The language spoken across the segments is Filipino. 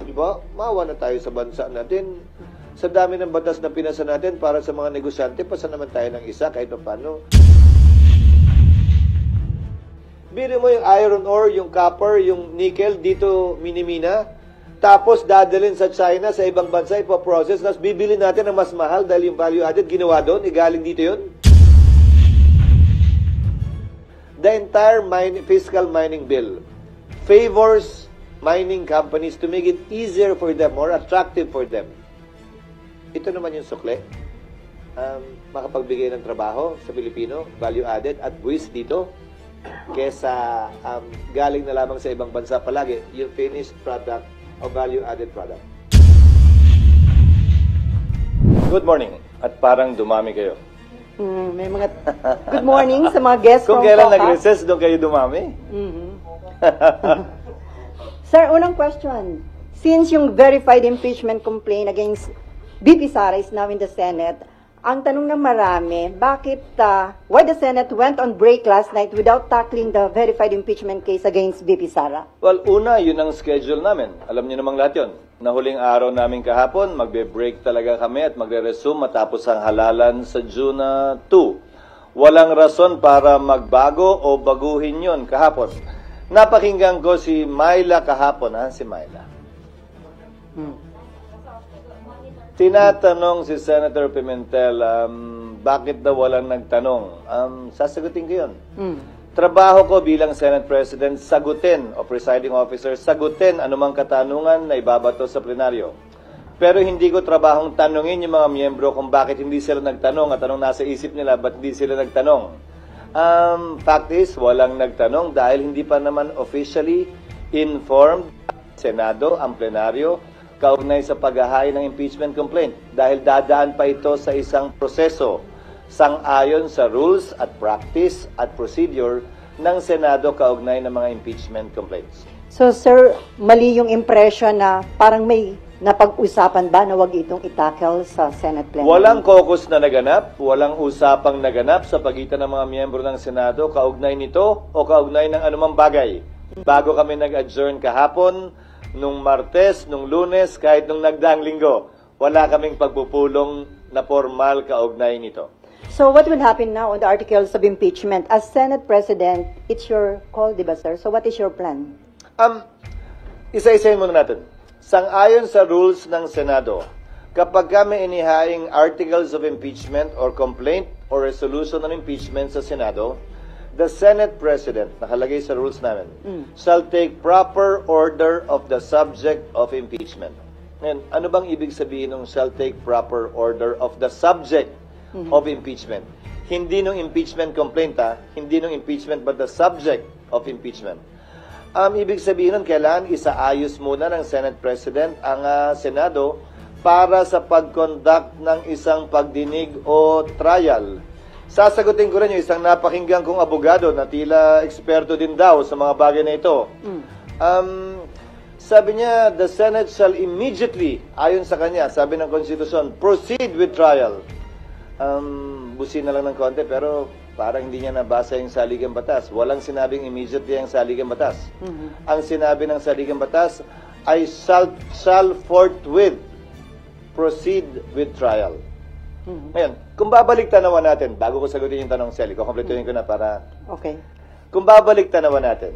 Diba? Maawa na tayo sa bansa natin. Sa dami ng batas na pinasa natin para sa mga negosyante, pasa naman tayo ng isa kahit pa paano. Bili mo yung iron ore, yung copper, yung nickel, dito minimina. Tapos dadalhin sa China, sa ibang bansa, ipoprocess. Tapos bibili natin ng mas mahal dahil yung value added ginawa doon, igaling dito yun. The entire fiscal mining bill favors mining companies to make it easier for them, more attractive for them. Ito naman yung sukle. Makapagbigay ng trabaho sa Pilipino, value added at buwis dito, kesa galing na lamang sa ibang bansa palagi, yung finished product o value added product. Good morning. At parang dumami kayo. May mga good morning sa mga guests Kung from kailan Coca. nag-recess, doon kayo dumami. Sir, unang question. Since yung verified impeachment complaint against BP Sara is now in the Senate, ang tanong ng marami, why the Senate went on break last night without tackling the verified impeachment case against BP Sara? Well, una, yun ang schedule namin. Alam niyo namang lahat yun. Nahuling araw namin kahapon, magbe-break talaga kami at magre-resume matapos ang halalan sa June 2. Walang rason para magbago o baguhin yun kahapon. Napakinggan ko si Myla kahapon, si Myla. Tinatanong si Senator Pimentel, bakit daw walang nagtanong? Sasagutin ko yun. Trabaho ko bilang Senate President, sagutin, o presiding officer, sagutin anumang katanungan na ibabato sa plenaryo. Pero hindi ko trabahong tanungin yung mga miyembro kung bakit hindi sila nagtanong at anong nasa isip nila, ba't hindi sila nagtanong. Fact is, walang nagtanong dahil hindi pa naman officially informed Senado, ang plenaryo, kaugnay sa paghahain ng impeachment complaint. Dahil dadaan pa ito sa isang proseso sang-ayon sa rules at practice at procedure ng Senado kaugnay ng mga impeachment complaints. So, sir, mali yung impression na parang may napag-usapan ba na wag itong itackle sa Senate plenary? Walang caucus na naganap, walang usapang naganap sa pagitan ng mga miyembro ng Senado kaugnay nito o kaugnay ng anumang bagay. Bago kami nag-adjourn kahapon, nung Martes, nung Lunes, kahit nung nagdaang linggo, wala kaming pagpupulong na formal kaugnay nito. So what will happen now on the articles of impeachment? As Senate President, it's your call, di ba, sir? So what is your plan? Isa-isahin muna natin. Sang-ayon sa rules ng Senado, kapag kami inihaing articles of impeachment or complaint or resolution on impeachment sa Senado, the Senate President, nakalagay sa rules namin, shall take proper order of the subject of impeachment. Ngayon, ano bang ibig sabihin ng shall take proper order of the subject of impeachment? Hindi nung impeachment complaint, hindi nung impeachment, but the subject of impeachment. Ibig sabihin nun, kailangan isaayos muna ng Senate President ang Senado para sa pag-conduct ng isang pagdinig o trial. Sasagutin ko rin yung isang napakinggan kong abogado na tila eksperto din daw sa mga bagay na ito. Sabi niya, the Senate shall immediately, ayon sa kanya, sabi ng Konstitusyon, proceed with trial. Busin na lang ng konti, pero parang hindi niya nabasa yung saligang batas. Walang sinabing immediately ang saligang batas. Ang sinabi ng saligang batas ay shall forthwith proceed with trial. Ngayon, kung babalik tanawan natin, bago ko sagutin yung tanong, Sally, kukompletuhin ko na para... Okay. Kung babalik tanawan natin,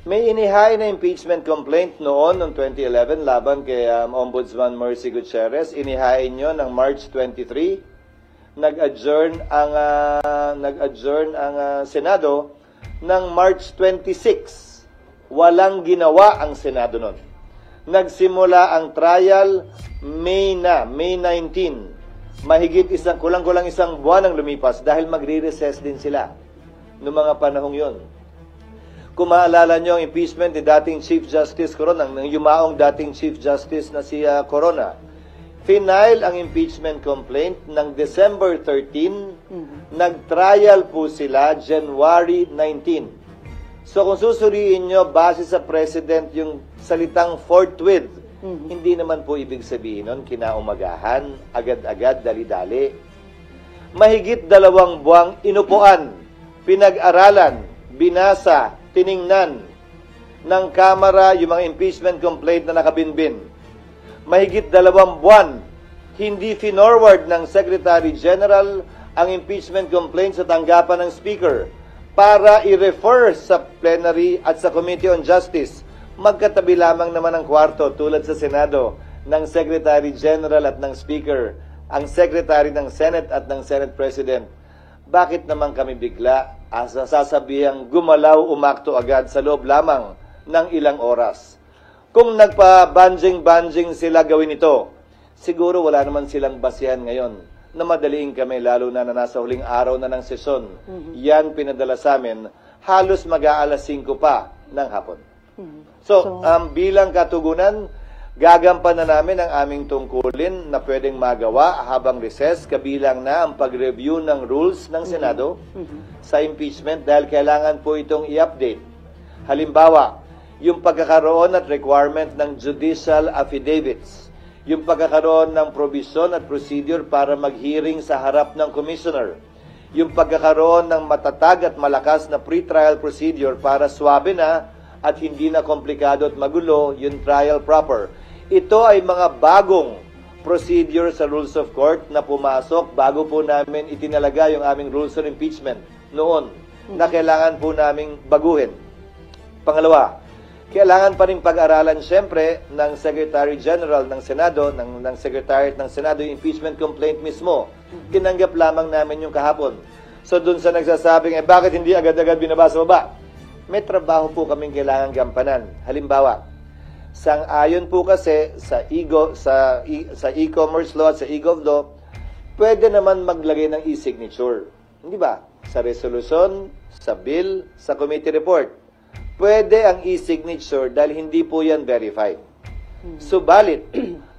may inihain na impeachment complaint noon, noong 2011, laban kay Ombudsman Mercy Gutierrez. Inihain nyo ng March 23. Nag-adjourn ang Senado ng March 26. Walang ginawa ang Senado noon. Nagsimula ang trial May 19. Mahigit kulang-kulang isang buwan ang lumipas dahil magre-recess din sila noong mga panahong yon. Kung maalala nyo ang impeachment ni dating Chief Justice Corona, ng yumaong dating Chief Justice na si Corona, final ang impeachment complaint ng December 13, nag-trial po sila January 19. So kung susuriin nyo, base sa President yung salitang forthwith, hindi naman po ibig sabihin nun, kinaumagahan, agad-agad, dali-dali. Mahigit 2 buwang inupuan, pinag-aralan, binasa, tiningnan. ng Kamara yung mga impeachment complaint na nakabinbin. Mahigit 2 buwan, hindi finorward ng Secretary General ang impeachment complaint sa tanggapan ng Speaker para i-refer sa plenary at sa Committee on Justice. Magkatabi lamang naman ang kwarto tulad sa Senado ng Secretary General at ng Speaker, ang Secretary ng Senate at ng Senate President. Bakit naman kami bigla sasabihang gumalaw umakto agad sa loob lamang ng ilang oras? Kung nagpa-banjing-banjing sila gawin ito, siguro wala naman silang basihan ngayon na madaliin kami, lalo na nasa huling araw na ng sesyon. Yan pinadala sa amin, halos mag-aalas 5 pa ng hapon. So, bilang katugunan, gagampanan namin ang aming tungkulin na pwedeng magawa habang recess, kabilang na ang pag-review ng rules ng Senado sa impeachment dahil kailangan po itong i-update. Halimbawa, yung pagkakaroon at requirement ng judicial affidavits, yung pagkakaroon ng provision at procedure para mag-hearing sa harap ng commissioner, yung pagkakaroon ng matatag at malakas na pre-trial procedure para swabe na at hindi na komplikado at magulo yung trial proper. Ito ay mga bagong procedure sa rules of court na pumasok bago po namin itinalaga yung aming rules of impeachment noon na kailangan po naming baguhin. Pangalawa, kailangan pa rin pag-aralan siyempre ng Secretary General ng Senado, ng Secretariat ng Senado, yung impeachment complaint mismo. Tinanggap lamang namin yung kahapon. So dun sa nagsasabing, bakit hindi agad-agad binabasa ba? May trabaho po kaming kailangan gampanan. Halimbawa, sang-ayon po kasi sa e-commerce law at sa e-gov law, pwede naman maglagay ng e-signature. Hindi ba? Sa resolution, sa bill, sa committee report. Pwede ang e-signature dahil hindi po yan verified. Subalit,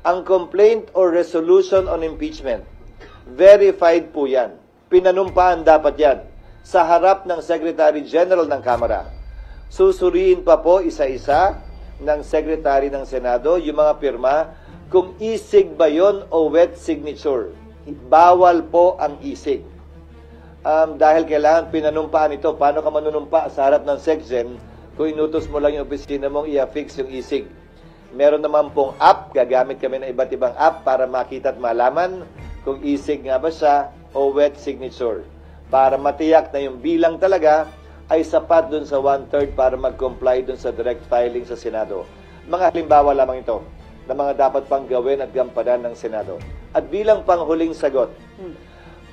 ang complaint or resolution on impeachment, verified po yan. Pinanumpaan dapat yan sa harap ng Secretary General ng Kamara. Susuriin pa po isa-isa ng Secretary ng Senado yung mga pirma kung e-sig ba yun o wet signature. Bawal po ang e-sig. Dahil kailangan pinanumpaan ito. Paano ka manunumpa sa harap ng SecGen kung inutos mo lang yung opisina mong i-affix yung e-sig? Meron naman pong app, gagamit kami ng iba't ibang app para makita at malaman kung e-sig nga ba siya o wet signature. Para matiyak na yung bilang talaga ay sapat dun sa 1/3 para mag-comply dun sa direct filing sa Senado. Mga halimbawa lamang ito na mga dapat pang gawin at gampanan ng Senado. At bilang panghuling sagot,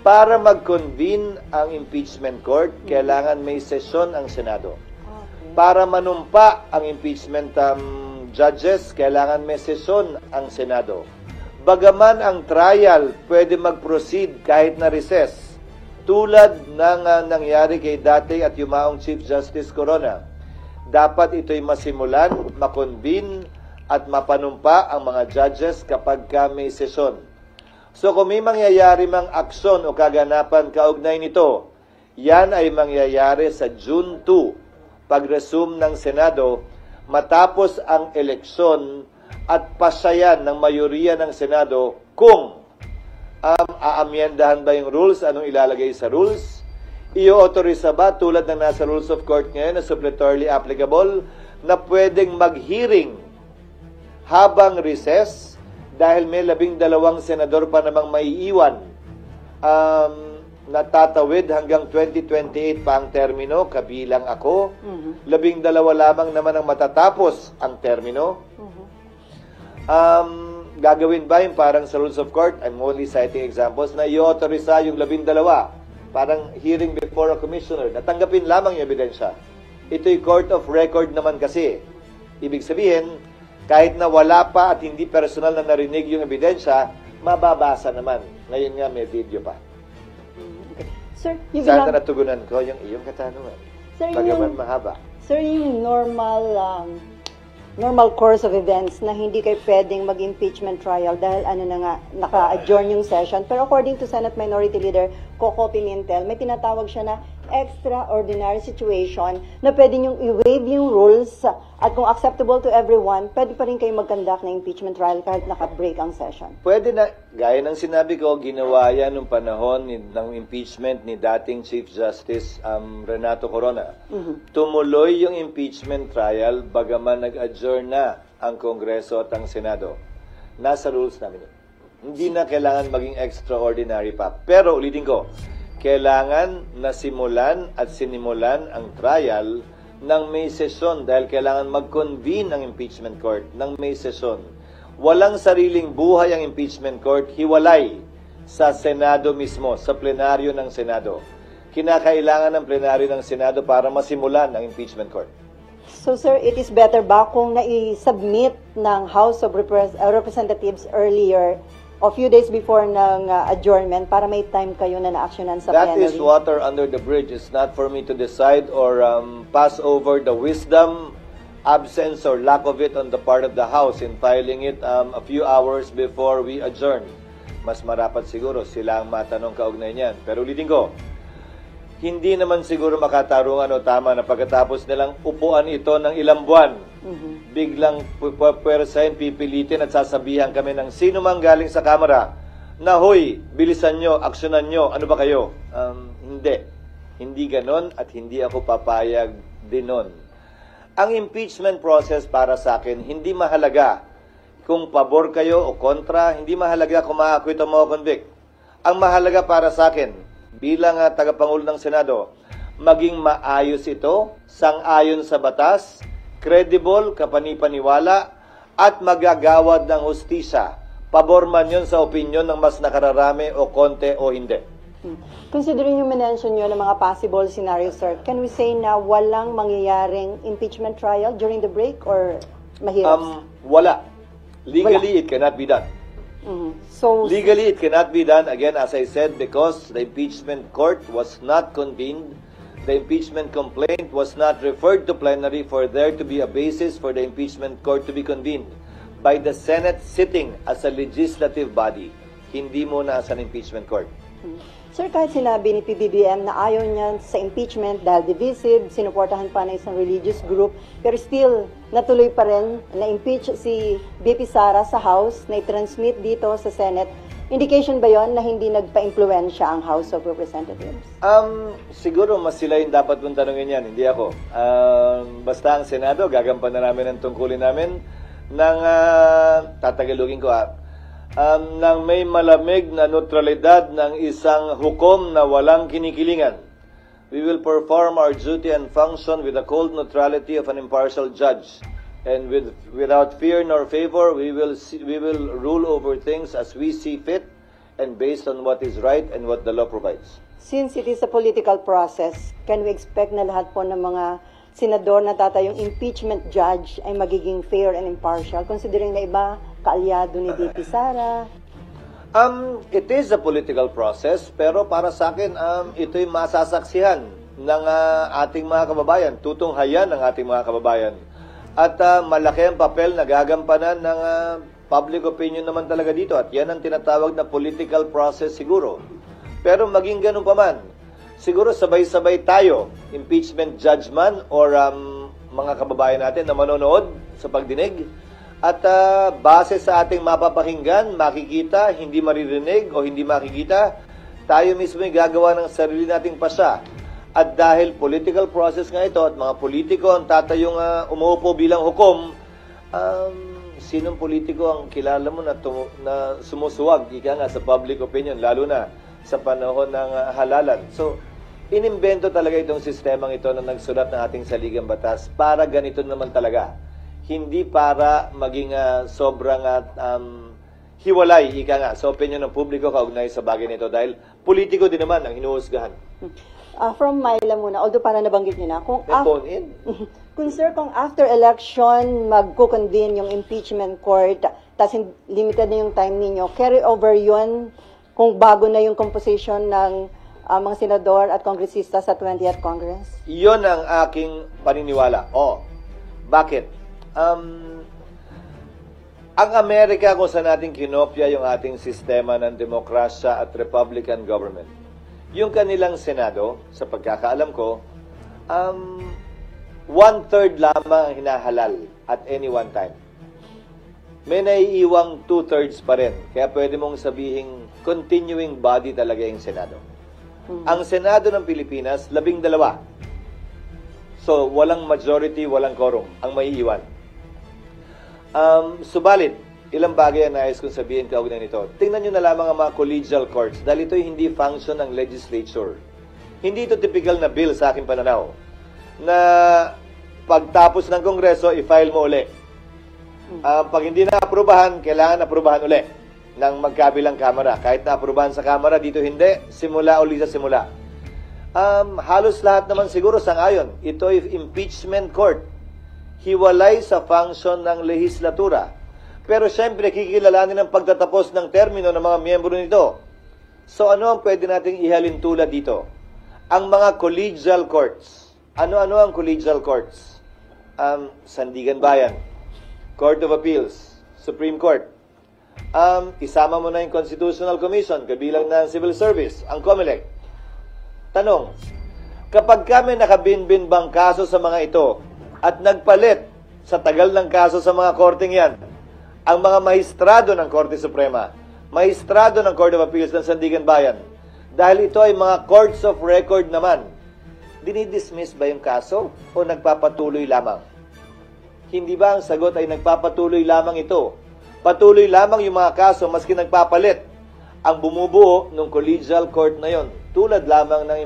para mag-convene ang impeachment court, kailangan may sesyon ang Senado. Para manumpa ang impeachment judges, kailangan may sesyon ang Senado. Bagaman ang trial pwede mag-proceed kahit na recess, tulad ng nangyari kay dati at yumaong Chief Justice Corona, dapat ito'y masimulan, makonvene at mapanumpa ang mga judges kapag may sesyon. So kung may mangyayari mang aksyon o kaganapan kaugnay nito, yan ay mangyayari sa June 2, pag-resume ng Senado, matapos ang eleksyon at pasayan ng mayoriya ng Senado kung aamyendahan ba yung rules, anong ilalagay sa rules, i-authorize ba tulad ng nasa rules of court ngayon na suppletorily applicable na pwedeng mag-hearing habang recess dahil may 12 senador pa namang maiiwan natatawid hanggang 2028 pa ang termino, kabilang ako. 12 lamang naman ang matatapos ang termino. Gagawin ba yung parang sa rules of court? I'm only citing examples na i-authorize yung 12, parang hearing before a commissioner. Natanggapin lamang yung ebidensya. Ito'y court of record naman kasi. Ibig sabihin, kahit na wala pa at hindi personal na narinig yung ebidensya, mababasa naman. Ngayon nga may video pa. Sir, sana natugunan ko yung iyong katanungan. Sir, Bagaman mahaba. Sir, yung normal course of events na hindi kayo pwedeng mag-impeachment trial dahil naka-adjourn yung session. Pero according to Senate Minority Leader Coco Pimentel, may tinatawag siya na extraordinary situation na pwede niyong i-waive yung rules at kung acceptable to everyone, pwede pa rin kayo mag-conduct ng impeachment trial kahit naka-break ang session. Pwede na, gaya ng sinabi ko, ginawa yan nung panahon ng impeachment ni dating Chief Justice Renato Corona. Tumuloy yung impeachment trial bagaman nag-adjourn na ang Kongreso at ang Senado. Nasa rules namin yun. Hindi na kailangan maging extraordinary pa. Pero ulitin ko, kailangan nasimulan at sinimulan ang trial ng may sesyon dahil kailangan mag-convene ang impeachment court ng may sesyon. Walang sariling buhay ang impeachment court, hiwalay sa Senado mismo, sa plenaryo ng Senado. Kinakailangan ng plenaryo ng Senado para masimulan ang impeachment court. So sir, it is better ba kung na-submit ng House of Representatives earlier o few days before ng adjournment para may time kayo na na-actionan sa That plenary? is water under the bridge. It's not for me to decide or pass over the wisdom, absence, or lack of it on the part of the House in filing it a few hours before we adjourn. Mas marapat siguro sila ang matanong kaugnay niyan. Pero ulitin ko, hindi naman siguro makatarungan o tama na pagkatapos nilang upuan ito ng ilang buwan, biglang pwersahin, pipilitin at sasabihan kami ng sino mang galing sa Kamara na, hoy, bilisan nyo, aksyonan nyo, ano ba kayo? Hindi. Hindi ganon at hindi ako papayag din nun. Ang impeachment process para sa akin, hindi mahalaga kung pabor kayo o kontra, hindi mahalaga kung ma-acquit o ma-convict. Ang mahalaga para sa akin, bilang tagapangulo ng Senado, maging maayos ito, sang-ayon sa batas, credible, kapanipaniwala, at magagawad ng hustisya. Pabor man yun sa opinyon ng mas nakararami o konti o hindi. Considering yung mention nyo ng mga possible scenarios, sir, can we say na walang mangyayaring impeachment trial during the break or mahirap? Wala. Legally, it cannot be done. So, Legally, it cannot be done, again, as I said, because the impeachment court was not convened. The impeachment complaint was not referred to plenary for there to be a basis for the impeachment court to be convened by the Senate sitting as a legislative body, hindi muna as an impeachment court. sir, kahit sinabi ni PBBM na ayaw niya sa impeachment dahil divisive, sinuportahan pa na isang religious group, pero still, natuloy pa rin na-impeach si BP Sara sa House, na i-transmit dito sa Senate. Indication ba yon na hindi nagpa-impluensya ang House of Representatives? Siguro mas sila yung dapat mong tanongin yan, hindi ako. Basta ang Senado, gagampanan namin ang tungkulin namin ng, tatagalugin ko ng may malamig na neutralidad ng isang hukom na walang kinikilingan. We will perform our duty and function with the cold neutrality of an impartial judge. And without fear nor favor, we will rule over things as we see fit and based on what is right and what the law provides. Since it is a political process, can we expect na lahat po ng mga senador na tatayong impeachment judge ay magiging fair and impartial, considering na iba kaalyado ni BP Sara? It is a political process, pero para sa akin, ito'y masasaksihan ng ating mga kababayan, tutunghayan ng ating mga kababayan. At malaki ang papel na gagampanan ng public opinion naman talaga dito. At yan ang tinatawag na political process siguro. Pero maging ganun pa man, siguro sabay-sabay tayo, impeachment judge man or mga kababayan natin na manonood sa pagdinig. At base sa ating mapapakinggan, makikita, hindi maririnig o hindi makikita, tayo mismo ay gagawa ng sarili nating pasya. At dahil political process nga ito at mga politiko ang tatayong umuupo bilang hukom, sinong politiko ang kilala mo na sumusuwag ika nga sa public opinion, lalo na sa panahon ng halalan. So, inimbento talaga itong sistemang ito na nagsulat ng ating saligang batas para ganito naman talaga. Hindi para maging sobrang hiwalay, ika nga, sa opinion ng publiko kaugnay sa bagay nito dahil politiko din naman ang hinuhusgahan. From Myla muna, although para nabanggit niyo na, kung phone in. kung after election magko-convene yung impeachment court, tapos limited na yung time ninyo, carry over yun kung bago na yung composition ng mga senador at kongresista sa 20th Congress? Iyon ang aking paniniwala. Bakit? Ang Amerika kung saan natin kinopya yung ating sistema ng demokrasya at Republican government. yung kanilang Senado, sa pagkakaalam ko, 1/3 lamang ang hinahalal at any one time. May naiiwang 2/3 pa rin. Kaya pwede mong sabihing continuing body talaga yung Senado. Ang Senado ng Pilipinas, 12. So, walang majority, walang quorum ang maiiwan. Subalit, ilang bagay ang nais kong sabihin kaugnay nito. Tingnan nyo na lamang ang mga collegial courts dahil ito'y hindi function ng legislature. Hindi ito typical na bill sa aking pananaw na pagtapos ng Kongreso, i-file mo uli. Pag hindi na-aprobahan, kailangan aprubahan uli ng magkabilang kamara. Kahit na-aprobahan sa kamara, dito hindi, simula uli sa simula. Halos lahat naman siguro sang-ayon. Ito ay impeachment court. Hiwalay sa function ng lehislatura. Pero syempre, kikilalanin ang pagtatapos ng termino ng mga miyembro nito. So ano ang pwede nating ihalin tulad dito? Ang mga collegial courts. Ano-ano ang collegial courts? Sandigan Bayan, Court of Appeals, Supreme Court. Isama mo na yung Constitutional Commission, kabilang na Civil Service, ang COMELEC. Tanong, kapag kami nakabinbin bang kaso sa mga ito at nagpalit sa tagal ng kaso sa mga korteng yan, ang mga maestrado ng Korte Suprema, maestrado ng Court of Appeals ng Sandigan Bayan, dahil ito ay mga courts of record naman, dinidismiss ba yung kaso o nagpapatuloy lamang? Hindi ba ang sagot ay nagpapatuloy lamang ito? Patuloy lamang yung mga kaso maski nagpapalit ang bumubuo ng collegial court na yon, tulad lamang ng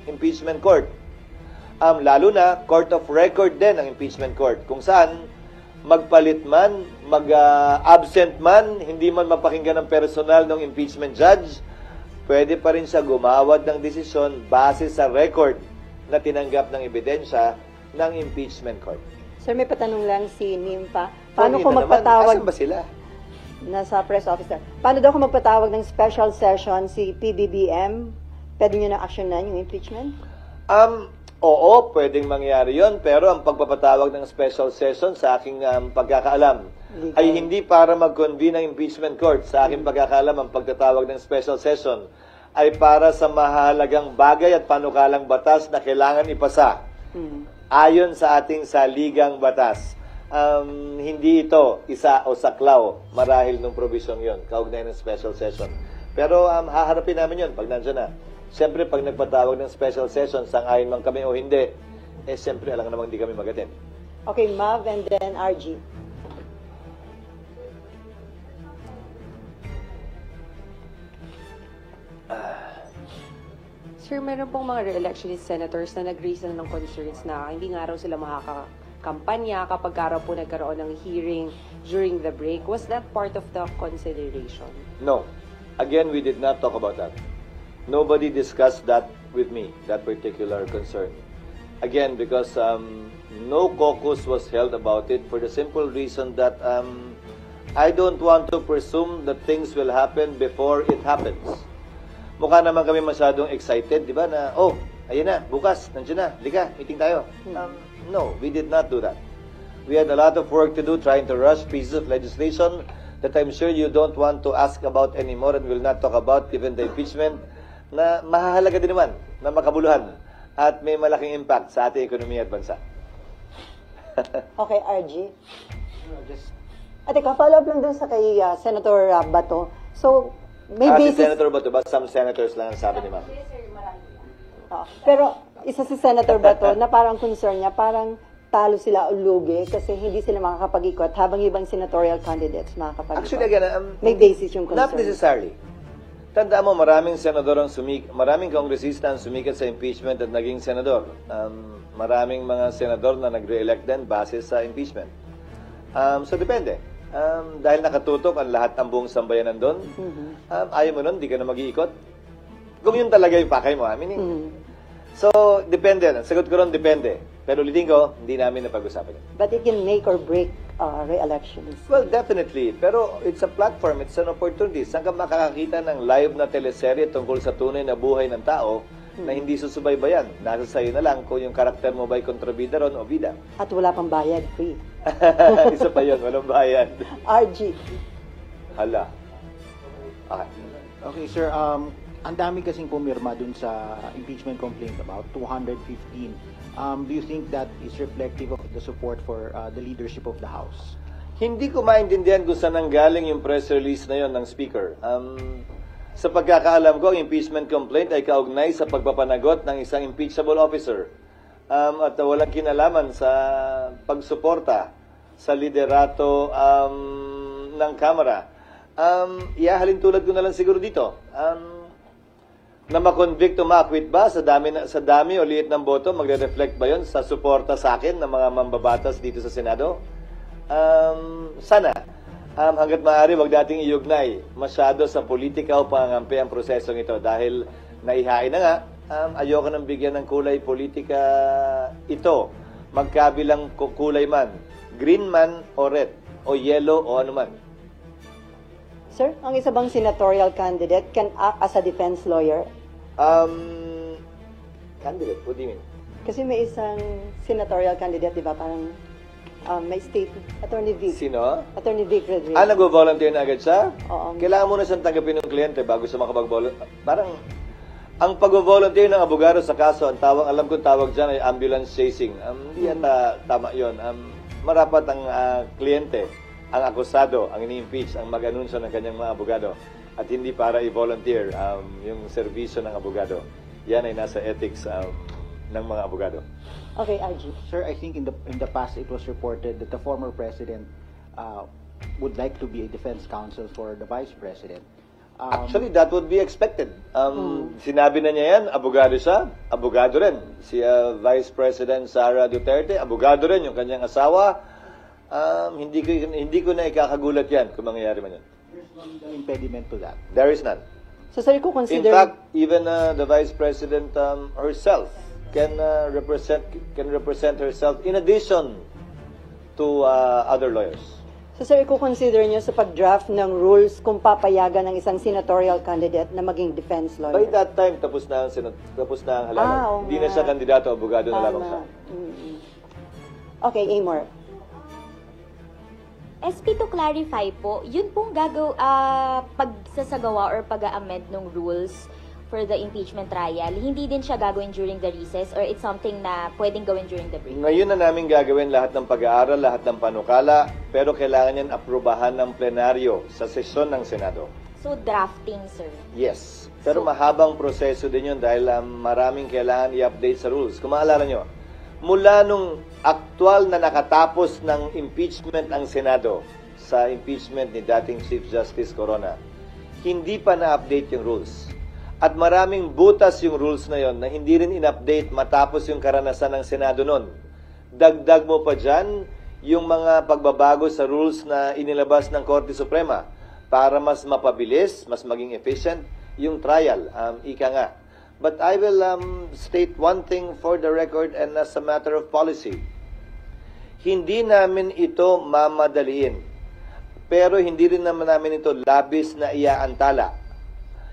impeachment court. Lalo na, court of record din ang impeachment court, kung saan magpalit man, mag-absent man, hindi man mapakinggan ng personal ng impeachment judge, pwede pa rin siya gumawad ng desisyon base sa record na tinanggap ng ebidensya ng impeachment court. Sir, may patanong lang si Nimpa. Paano Sorry ko na magpatawag? Asan ba sila? Nasa press officer. Paano daw ko magpatawag ng special session si PBBM? Pwede nyo na actionan yung impeachment? Oo, pwedeng mangyari yon, pero ang pagpapatawag ng special session sa aking pagkakaalam ay hindi para mag-convene ng impeachment court. Sa aking pagkakaalam, ang pagtatawag ng special session ay para sa mahalagang bagay at panukalang batas na kailangan ipasa ayon sa ating saligang batas. Hindi ito isa o saklaw marahil ng provision yon, kaugnay ng special session. Pero haharapin namin yon pag nandiyan na. Siyempre, pag nagpatawag ng special session, sang-ayon man kami o hindi, siyempre, alam namang hindi kami magatin. Okay, Mav and then RG. Sir, meron pong mga re-electionist senators na nag-raise na ng concerns na hindi nga raw sila makakakampanya kapag araw po nagkaroon ng hearing during the break. Was that part of the consideration? No. Again, we did not talk about that. Nobody discussed that with me, that particular concern. Again, because no caucus was held about it for the simple reason that I don't want to presume that things will happen before it happens. Mukha naman kami masyadong excited, di ba, na, ayun na, bukas, nandiyan na, lika, meeting tayo. No, we did not do that. We had a lot of work to do trying to rush pieces of legislation that I'm sure you don't want to ask about anymore and will not talk about given the impeachment, na mahalaga din naman na makabuluhan at may malaking impact sa ating ekonomiya at bansa. Okay, RG. At ikaw, follow-up lang dun sa kay Senator Bato. So, may Si basis... Senator Bato ba? Some senators lang ang sabi ni ma'am. Pero isa si Senator Bato na parang concern niya, parang talo sila o lugi kasi hindi sila makakapag-ikot habang ibang senatorial candidates makakapag-ikot. Actually, again, may basis yung concern. not necessarily. Tandaan mo, maraming senador maraming kongresista ang sumikat sa impeachment at naging senador. Maraming mga senador na nagre-elect din base sa impeachment. So, depende. Dahil nakatutok ang lahat ng buong sambayanan doon, ayaw mo nun, di ka na mag-iikot. Kung yun talaga yung pakay mo, meaning. So, depende. Sagot ko ron, depende. Pero ulitin ko, hindi namin napag-usapan yun. But it can make or break re-elections. Well, definitely. Pero it's a platform, it's an opportunity. Saan ka makakakita ng live na teleserye tungkol sa tunay na buhay ng tao na hindi susubaybayan? Nasa sayo na lang kung yung karakter mo ba'y kontrabida ron o bida. At wala pang bayad, free. Isa pa yun, walang bayad. RG. Hala. Okay. Okay, sir. ang dami kasing pumirma dun sa impeachment complaint, about 215. Do you think that is reflective of the support for the leadership of the House? Hindi ko maintindihan kung saan nanggaling yung press release na yon ng Speaker. Sa pagkakaalam ko, ang impeachment complaint ay kaugnay sa pagpapanagot ng isang impeachable officer. At walang kinalaman sa pagsuporta sa liderato ng Kamara. Ihahalin tulad ko na lang siguro dito. Na ma-convict o ma-acquit ba sa dami o liit ng boto, magre-reflect ba yon sa suporta sa akin ng mga mambabatas dito sa Senado? Sana. Hanggat maaari, wag dating iugnay masyado sa politika o pangangampi ang prosesong ito dahil naihain na nga, ayoko nang bigyan ng kulay politika ito. Magkabilang kulay man, green man o red, o yellow o ano man. Sir, ang isa bang senatorial candidate can act as a defense lawyer? Candidate, what do you mean? Kasi may isang senatorial candidate, di ba? Parang may state, Attorney Vic. Sino? Attorney Vic Rodriguez. Nag-volunteer na agad siya? Oo. Kailangan muna siyang tanggapin ng kliyente bago siya makapag-volunteer. Parang, ang pag-volunteer ng abogado sa kaso, alam kong tawag dyan ay ambulance chasing. Hindi yata tama yun. Marapat ang kliyente, ang akusado, ang ini-impeach, ang mag-anunsyo ng kanyang mga abogado. At hindi para i-volunteer yung serbisyo ng abogado. Yan ay nasa ethics ng mga abogado. Okay, RG. Sir, I think in the past it was reported that the former president would like to be a defense counsel for the vice president. Actually, that would be expected. Sinabi na niya yan, abogado siya, abogado rin. Si Vice President Sara Duterte, abogado rin yung kanyang asawa. Hindi ko na ikakagulat yan kung mangyayari man yan. There's no impediment to that. There is none. So, sir, ko In consider... fact, even the Vice President herself can represent herself in addition to other lawyers. So, sir, i-consider nyo sa pag-draft ng rules kung papayagan ng isang senatorial candidate na maging defense lawyer? By that time, tapos na ang halalan. Oo Hindi nga. na siya kandidato, abogado na lamang siya. Okay, Amor. SP, to clarify po, yun pong pagsasagawa or pag-a-amend ng rules for the impeachment trial, hindi din siya gagawin during the recess or it's something na pwedeng gawin during the break? Ngayon na namin gagawin lahat ng pag-aaral, lahat ng panukala, pero kailangan yan aprubahan ng plenaryo sa sesyon ng Senado. So, drafting, sir. Yes. Pero mahabang proseso din yun dahil maraming kailangan i-update sa rules. Kung maalala nyo, mula nung aktual na nakatapos ng impeachment ang Senado sa impeachment ni dating Chief Justice Corona, hindi pa na-update yung rules. At maraming butas yung rules na yon na hindi rin in-update matapos yung karanasan ng Senado noon. Dagdag mo pa dyan yung mga pagbabago sa rules na inilabas ng Korte Suprema para mas mapabilis, mas maging efficient yung trial. Ika nga. But I will state one thing for the record and as a matter of policy. Hindi namin ito mamadaliin. Pero hindi rin naman namin ito labis na iaantala.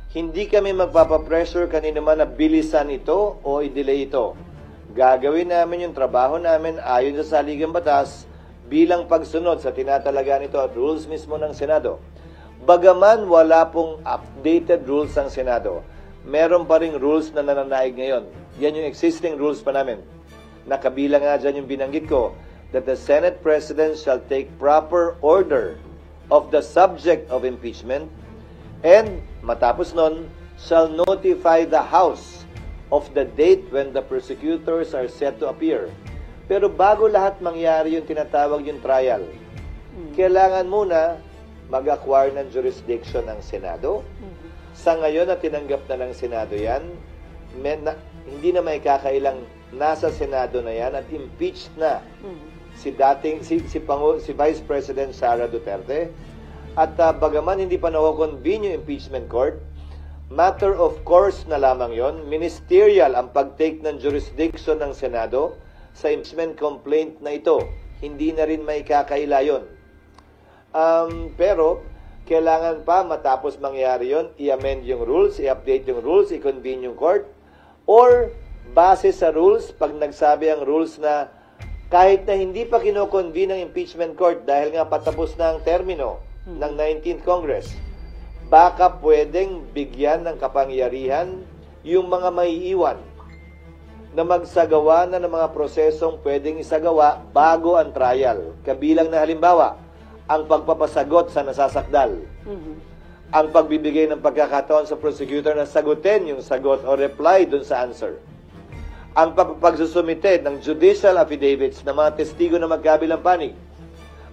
Hindi kami magpapapressure kanino man na bilisan ito o i-delay ito. Gagawin namin yung trabaho namin ayon sa saligang batas bilang pagsunod sa tinatalaga nito at rules mismo ng Senado. Bagaman wala pong updated rules ng Senado, meron pa ring rules na nananaig ngayon. Yan yung existing rules pa namin. Nakabilang nga dyan yung binanggit ko that the Senate President shall take proper order of the subject of impeachment and matapos nun, shall notify the House of the date when the prosecutors are set to appear. Pero bago lahat mangyari yung tinatawag yung trial, kailangan muna mag-acquire ng jurisdiction ng Senado. Sa ngayon na tinanggap na ng Senado yan, hindi na may kakailang nasa Senado na yan at impeached na si Vice President Sara Duterte. At bagaman hindi pa na-convene yung impeachment court, matter of course na lamang yon, ministerial ang pag-take ng jurisdiction ng Senado sa impeachment complaint na ito. Hindi na rin may kakaila yun. Pero, kailangan pa matapos mangyari yon, i-amend yung rules, i-update yung rules, i-convene yung court, or base sa rules, pag nagsabi ang rules na kahit na hindi pa kino-convene ang impeachment court dahil nga patapos na ang termino ng 19th Congress, baka pwedeng bigyan ng kapangyarihan yung mga maiiwan na magsagawa na ng mga prosesong pwedeng isagawa bago ang trial. Kabilang na halimbawa, ang pagpapasagot sa nasasakdal, ang pagbibigay ng pagkakataon sa prosecutor na sagutin yung sagot o reply dun sa answer, ang pagsusumite ng judicial affidavits ng mga testigo na magkabilang panig,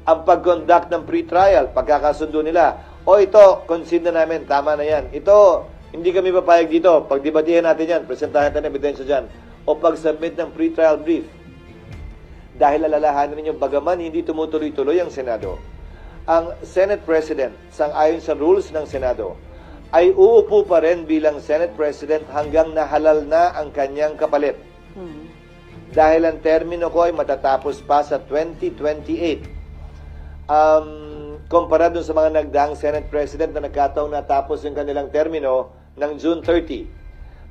ang pag-conduct ng pre-trial, pagkakasundo nila, o ito, concede na namin, tama na yan. Ito, hindi kami papayag dito. Pagdebatihan natin yan, presentahan natin ebidensya dyan. O pag-submit ng pre-trial brief. Dahil alalahanin ninyo, bagaman hindi tumutuloy-tuloy ang Senado, ang Senate President, sang-ayon sa rules ng Senado, ay uupo pa rin bilang Senate President hanggang nahalal na ang kanyang kapalit. Dahil ang termino ko ay matatapos pa sa 2028. Kumpara dun sa mga nagdaang Senate President na nagkataong natapos yung kanilang termino ng June 30.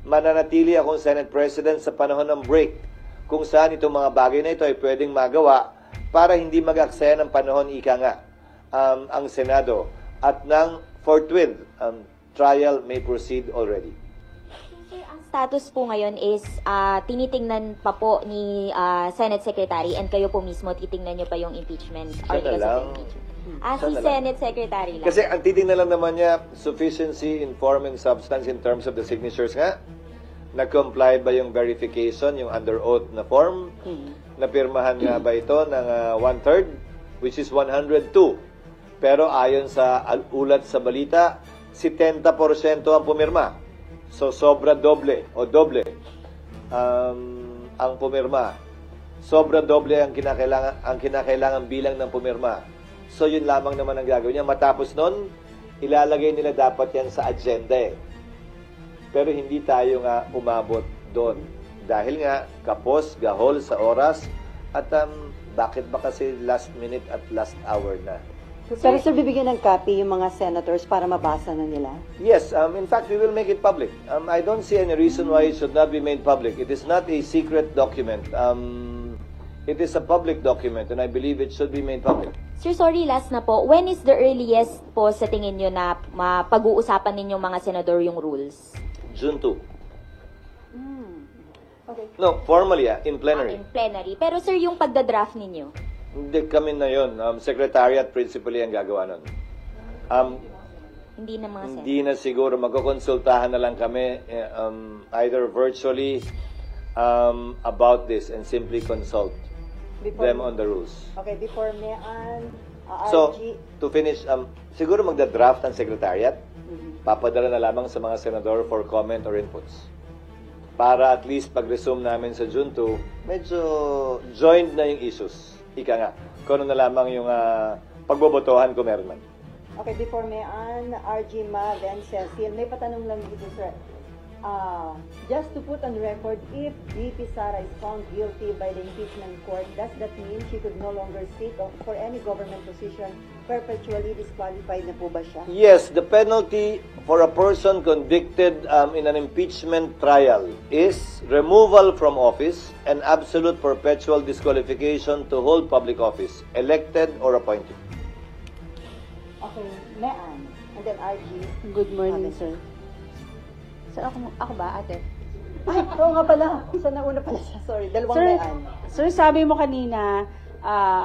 Mananatili akong Senate President sa panahon ng break, kung saan itong mga bagay na ito ay pwedeng magawa para hindi mag-aksaya ng panahon, ika nga, ang Senado, at ng forthwith, trial may proceed already. Sir, ang status po ngayon is tinitingnan pa po ni Senate Secretary and kayo po mismo titingnan nyo pa yung impeachment articles of impeachment. Si Senate Secretary lang. Kasi ang titingnan lang naman niya, sufficiency in form and substance in terms of the signatures nga. Nag-comply ba yung verification, yung under oath na form? Napirmahan nga ba ito ng 1/3, which is 102. Pero ayon sa ulat sa balita, 70% ang pumirma. So sobra doble o doble ang pumirma. Sobra doble ang kinakailangan bilang ng pumirma. So yun lamang naman ang gagawin niya. Matapos nun, ilalagay nila dapat yan sa agenda eh. Pero hindi tayo nga umabot doon. Dahil nga, kapos, gahol sa oras, at bakit ba kasi last minute at last hour na? Pero sir, bibigyan ng copy yung mga senators para mabasa na nila? Yes, in fact, we will make it public. I don't see any reason why it should not be made public. It is not a secret document. It is a public document and I believe it should be made public. Sir, sorry, last na po. When is the earliest po sa tingin nyo na pag-uusapan ninyong mga senador yung rules? June 2. Okay. No, formally, in plenary. In plenary. Pero sir, yung pagdadraft ninyo? Hindi kami na yun. Secretariat principally ang gagawa nun. Hindi na mga senators? Hindi na siguro. Magkukonsultahan na lang kami either virtually about this and simply consult them on the rules. Okay, before Mayan, So, RG, to finish, siguro magda-draft ang secretariat. Papadala na lamang sa mga senador for comment or inputs. Para at least pag-resume namin sa June 2, medyo joined na yung issues. Ika nga, kung ano na lamang yung pagbobotohan kung meron man. okay, before Mayan, RG, Mav, and Cecil, may patanong lang dito, sir. Just to put on record, if VP Sara is found guilty by the impeachment court, does that mean she could no longer sit for any government position, perpetually disqualified na po ba siya? Yes, the penalty for a person convicted in an impeachment trial is removal from office and absolute perpetual disqualification to hold public office, elected or appointed. Okay, Mayan, and then RG. Good morning, sir. Sir, ako ba, ate? Ay, oo nga pala. Sa nauna pala siya. Sorry, dalawang Sir, Mayan. sir, sabi mo kanina,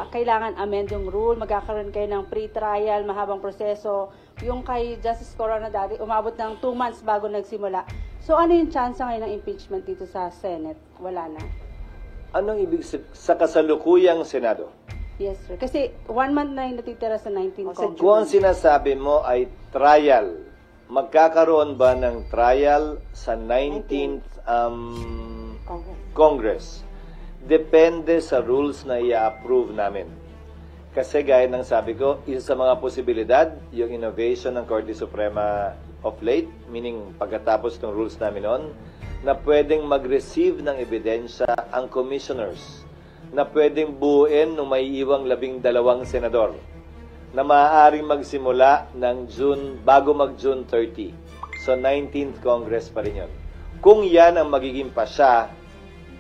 kailangan amend yung rule, magkakaroon kayo ng pre-trial, mahabang proseso. Yung kay Justice Corona dati, umabot ng 2 months bago nagsimula. So, ano yung chance ngayon ng impeachment dito sa Senate? Wala na. Anong ibig sa kasalukuyang Senado? Yes, sir. Kasi 1 month na yung natitira sa 19 Congress. Kung ang sinasabi mo ay trial, magkakaroon ba ng trial sa 19th Congress? Depende sa rules na i-approve namin. Kasi gaya ng sabi ko, isa sa mga posibilidad, yung innovation ng Korte Suprema of late, meaning pagkatapos ng rules namin noon, na pwedeng mag-receive ng ebidensya ang commissioners, na pwedeng buuin ng may iwang 12 senador, na maaaring magsimula ng bago mag-June 30. So, 19th Congress pa rin yun. Kung yan ang magiging pasya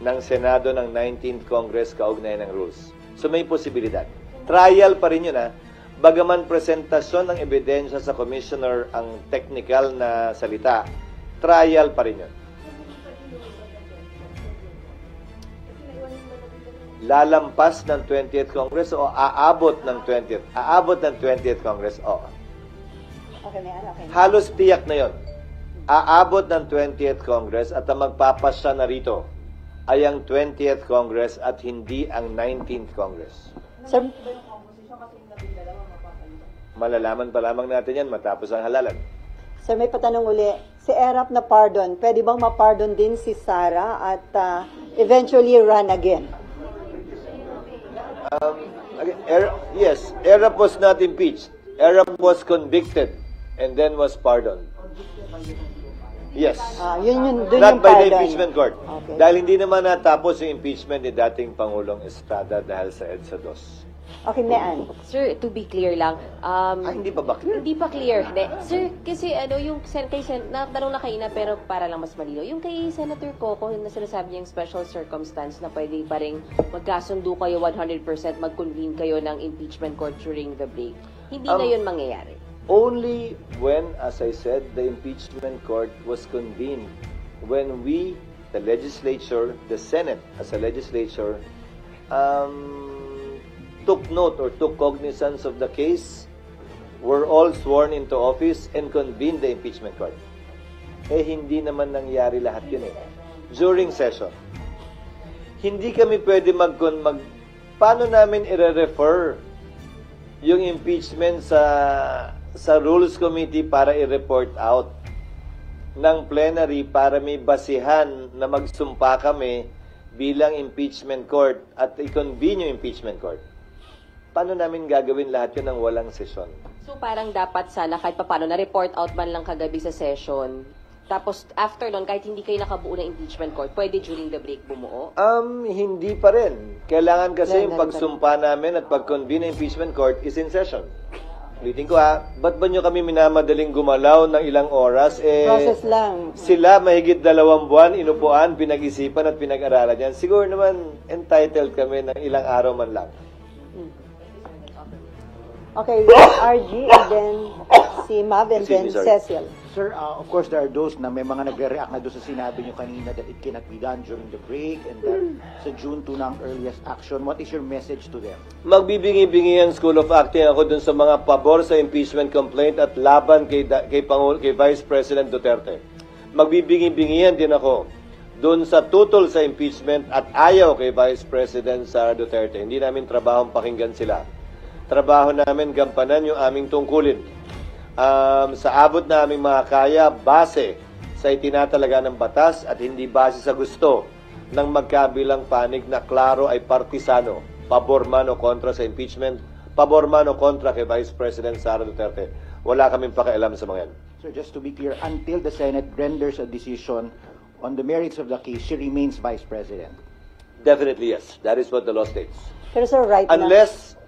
ng Senado ng 19th Congress kaugnay ng rules. So, may posibilidad. Trial pa rin yun, ha? bagaman presentasyon ng ebidensya sa commissioner ang technical na salita, trial pa rin yun. Lalampas ng 20th Congress o aabot ng 20th? Aabot ng 20th Congress, oo. Okay, may ano, okay. Halos tiyak na yon. Aabot ng 20th Congress at ang magpapasya na rito ay ang 20th Congress at hindi ang 19th Congress. Sir, Malalaman pa lamang natin yan matapos ang halalan. sir, may patanong uli. Si Erap na pardon, pwede bang ma-pardon din si Sara at eventually run again? Yes, Erap was not impeached. Erap was convicted and then was pardoned. Yes. Dun Not yung by the pardon. impeachment court. Okay. Dahil hindi naman natapos yung impeachment ni dating Pangulong Estrada dahil sa EDSA 2. Okay, Mean. Sir, to be clear lang, Hindi pa ba clear? hindi pa clear. Sir, kasi yung natanong na kayo na pero para lang mas malinaw. Yung kay Senator Coco, na sinasabi niyang special circumstance na pwede pa rin magkasundo kayo 100%, mag-convene kayo ng impeachment court during the break. Hindi na yun mangyayari. Only when, as I said, the impeachment court was convened. When we, the legislature, the Senate as a legislature, took note or took cognizance of the case, were all sworn into office and convened the impeachment court. Hindi naman nangyari lahat yun eh. During session. Hindi kami pwede paano namin i-refer yung impeachment sa Rules Committee para i-report out ng plenary para may basihan na magsumpa kami bilang impeachment court at i-convene yung impeachment court. Paano namin gagawin lahat yun ng walang session? So parang dapat sana kahit paano na-report out man lang kagabi sa session, tapos after nun, kahit hindi kayo nakabuo ng impeachment court, pwede during the break bumuo? Hindi pa rin. Kailangan kasi yung Kailangan pagsumpa namin at pag-convene ng impeachment court is in session. Ulitin ko ba't ba nyo kami minamadaling gumalaw ng ilang oras? Process lang. Sila mahigit 2 buwan, inupuan, pinag-isipan at pinag-aralan yan. Siguro naman entitled kami ng ilang araw man lang. Okay, RG and then si Mav and then Excuse me, sorry. Cecil. Sir, of course, there are those na may mga nagre-react na doon sa sinabi nyo kanina that it cannot be done during the break and that sa June 2 na ang earliest action. What is your message to them? Magbibingi-bingi ang School of Acting ako dun sa mga pabor sa impeachment complaint at laban kay Vice President Duterte. Magbibingi-bingihan din ako dun sa tutol sa impeachment at ayaw kay Vice President Sara Duterte. Hindi namin trabahong pakinggan sila. Trabaho namin gampanan yung aming tungkulin. Sa abot na aming mga kaya, base sa itinatalaga ng batas at hindi base sa gusto ng magkabilang panig na klaro ay partisano, pabor man o kontra sa impeachment, pabor man o kontra kay Vice President Sara Duterte. Wala kaming pakialam sa mga yan. So just to be clear, until the Senate renders a decision on the merits of the case, she remains Vice President. Definitely yes. That is what the law states. Pero sir, right now, Unless,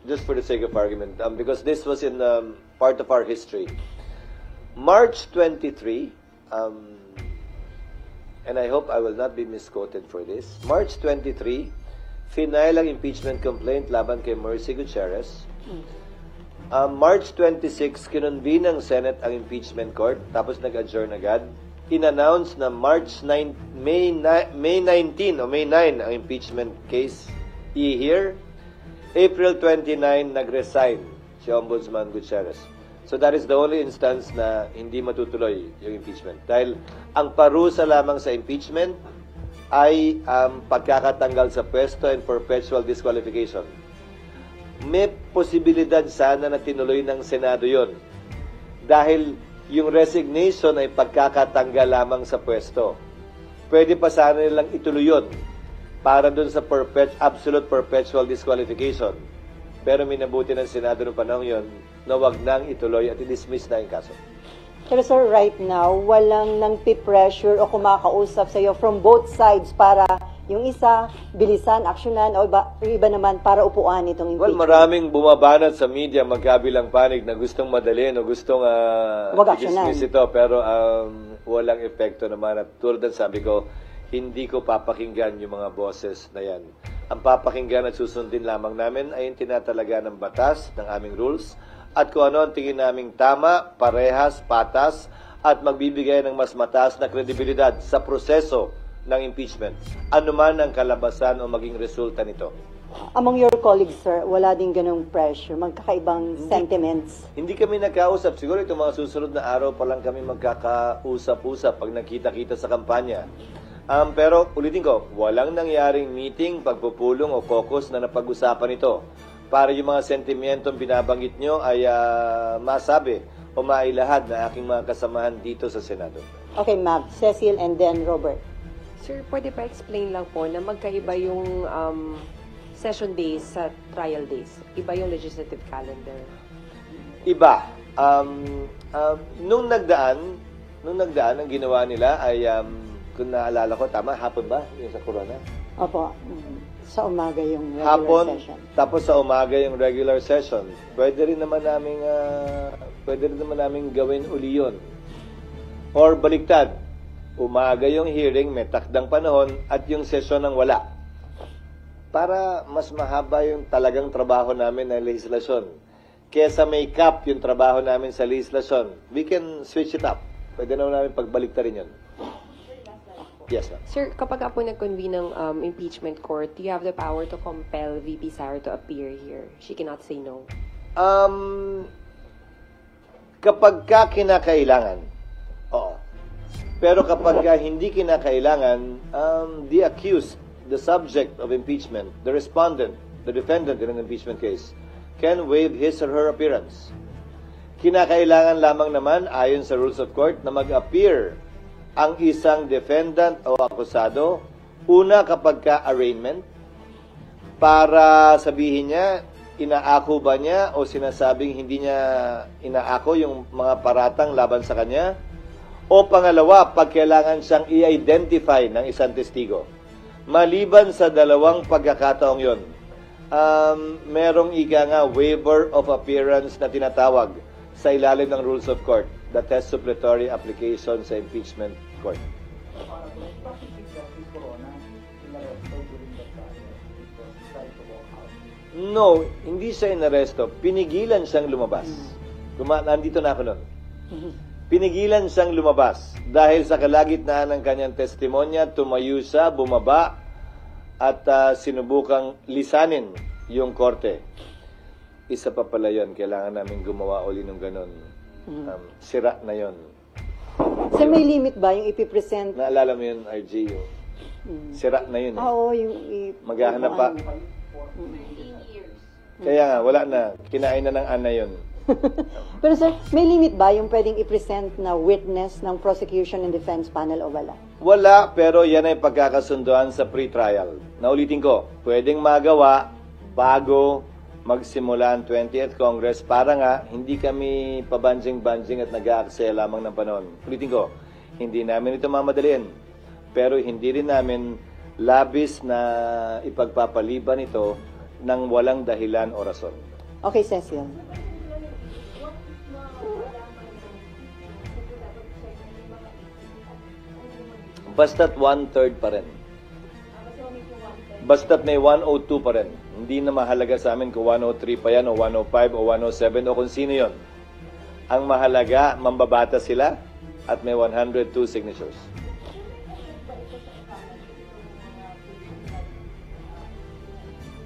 just for the sake of argument, because this was in part of our history. March 23, and I hope I will not be misquoted for this. March 23, final ang impeachment complaint laban kay Mercy Gutierrez. March 26, kinonvene ng Senate ang impeachment court, tapos nag-adjourn agad. In-announce na May 9 ang impeachment case i-hear. April 29, nag-resign si Ombudsman Gutierrez. So that is the only instance na hindi matutuloy yung impeachment. Dahil ang parusa lamang sa impeachment ay pagkakatanggal sa pwesto and perpetual disqualification. May posibilidad sana na tinuloy ng Senado yon. Dahil yung resignation ay pagkakatanggal lamang sa pwesto. Pwede pa sana nilang ituloy yun para dun sa absolute perpetual disqualification. Pero minabuti ng Senado noong panahon yun na wag nang ituloy at i-dismiss na yung kaso. pero sir, right now, walang nang pressure o kumakausap sa iyo from both sides para yung isa, bilisan, aksyonan, o iba naman para upuan itong Well, impeachment. maraming bumabanat sa media magkabilang panig na gustong madalhin o gustong Wag aksyonan. i-dismiss ito. Pero walang epekto naman. At tulad ng sabi ko, hindi ko papakinggan yung mga boses na yan. Ang papakinggan at susundin lamang namin ay yung tinatalaga ng batas, ng aming rules, at kung ano ang tingin naming tama, parehas, patas, at magbibigay ng mas mataas na kredibilidad sa proseso ng impeachment. Ano man ang kalabasan o maging resulta nito. Among your colleagues, sir, wala din ganung pressure, magkakaibang sentiments. Hindi kami nagkausap. Siguro itong mga susunod na araw pa lang kami magkakausap-usap pag nakita-kita sa kampanya. Pero ulitin ko, walang nangyaring meeting, pagpupulong o caucus na napag-usapan ito para yung mga sentimentong binabanggit nyo ay masabi o mailahad na aking mga kasamahan dito sa Senado. Okay, ma'am. Cecil and then Robert. Sir, pwede pa explain lang po na magkaiba yung session days sa trial days. Iba yung legislative calendar. Iba. Nung nagdaan, ang ginawa nila ay, kung naalala ko, tama, hapon ba? Yung sa Corona? Opo. Sa umaga yung regular Hapon, session. tapos sa umaga yung regular session. Pwede rin naman naming gawin uli yun. Or baliktad, umaga yung hearing, may takdang panahon, at yung session ng wala. Para mas mahaba yung talagang trabaho namin na legislasyon. Kesa may cap yung trabaho namin sa legislasyon, we can switch it up. Pwede naman namin pagbaliktad rin yun. Yes, ma'am. Sir, kapag po nag-convene ng impeachment court, you have the power to compel VP Sara to appear here. She cannot say no. Kapag ka kinakailangan, oo. Pero kapag ka hindi kinakailangan, the accused, the subject of impeachment, the respondent, the defendant in an impeachment case, can waive his or her appearance. Kinakailangan lamang naman, ayon sa rules of court, na mag-appear ang isang defendant o akusado, una kapag ka-arraignment, para sabihin niya, inaako ba niya o sinasabing hindi niya inaako yung mga paratang laban sa kanya, o pangalawa, pag kailangan siyang i-identify ng isang testigo. Maliban sa dalawang pagkakataong yon, merong ika nga waiver of appearance na tinatawag sa ilalim ng rules of court, the test supplementary application sa impeachment court. No, hindi siya inaresto. Pinigilan siyang lumabas. Nandito na ako nun. Pinigilan siyang lumabas dahil sa kalagitnaan ng kanyang testimonya, tumayo siya, bumaba, at sinubukang lisanin yung korte. Isa pa pala yun, kailangan namin gumawa uli ng ganun. Sira na yun. So may limit ba yung ipipresent? Naalala mo yun, RG, yung sira na yun. Oo, yung maghahanap pa. Kaya nga, wala na. Kinain na ng ana yun. Pero sir, may limit ba yung pwedeng i-present na witness ng prosecution and defense panel o wala? Wala, pero yan ay pagkakasunduan sa pre-trial. Naulitin ko, pwedeng magawa bago magsimula ang 20th Congress para nga hindi kami pabanjing-banjing at nag-aaksaya lamang ng panahon. Ulitin ko, hindi namin ito mamadaliin. Pero hindi rin namin labis na ipagpapaliban ito ng walang dahilan o rason. Okay, Cecil. Basta't 1/3 pa rin. Basta't may 102 pa rin. Hindi na mahalaga sa amin kung 103 pa yan o 105 o 107 o kung sino yon. Ang mahalaga, mambabata sila at may 102 signatures.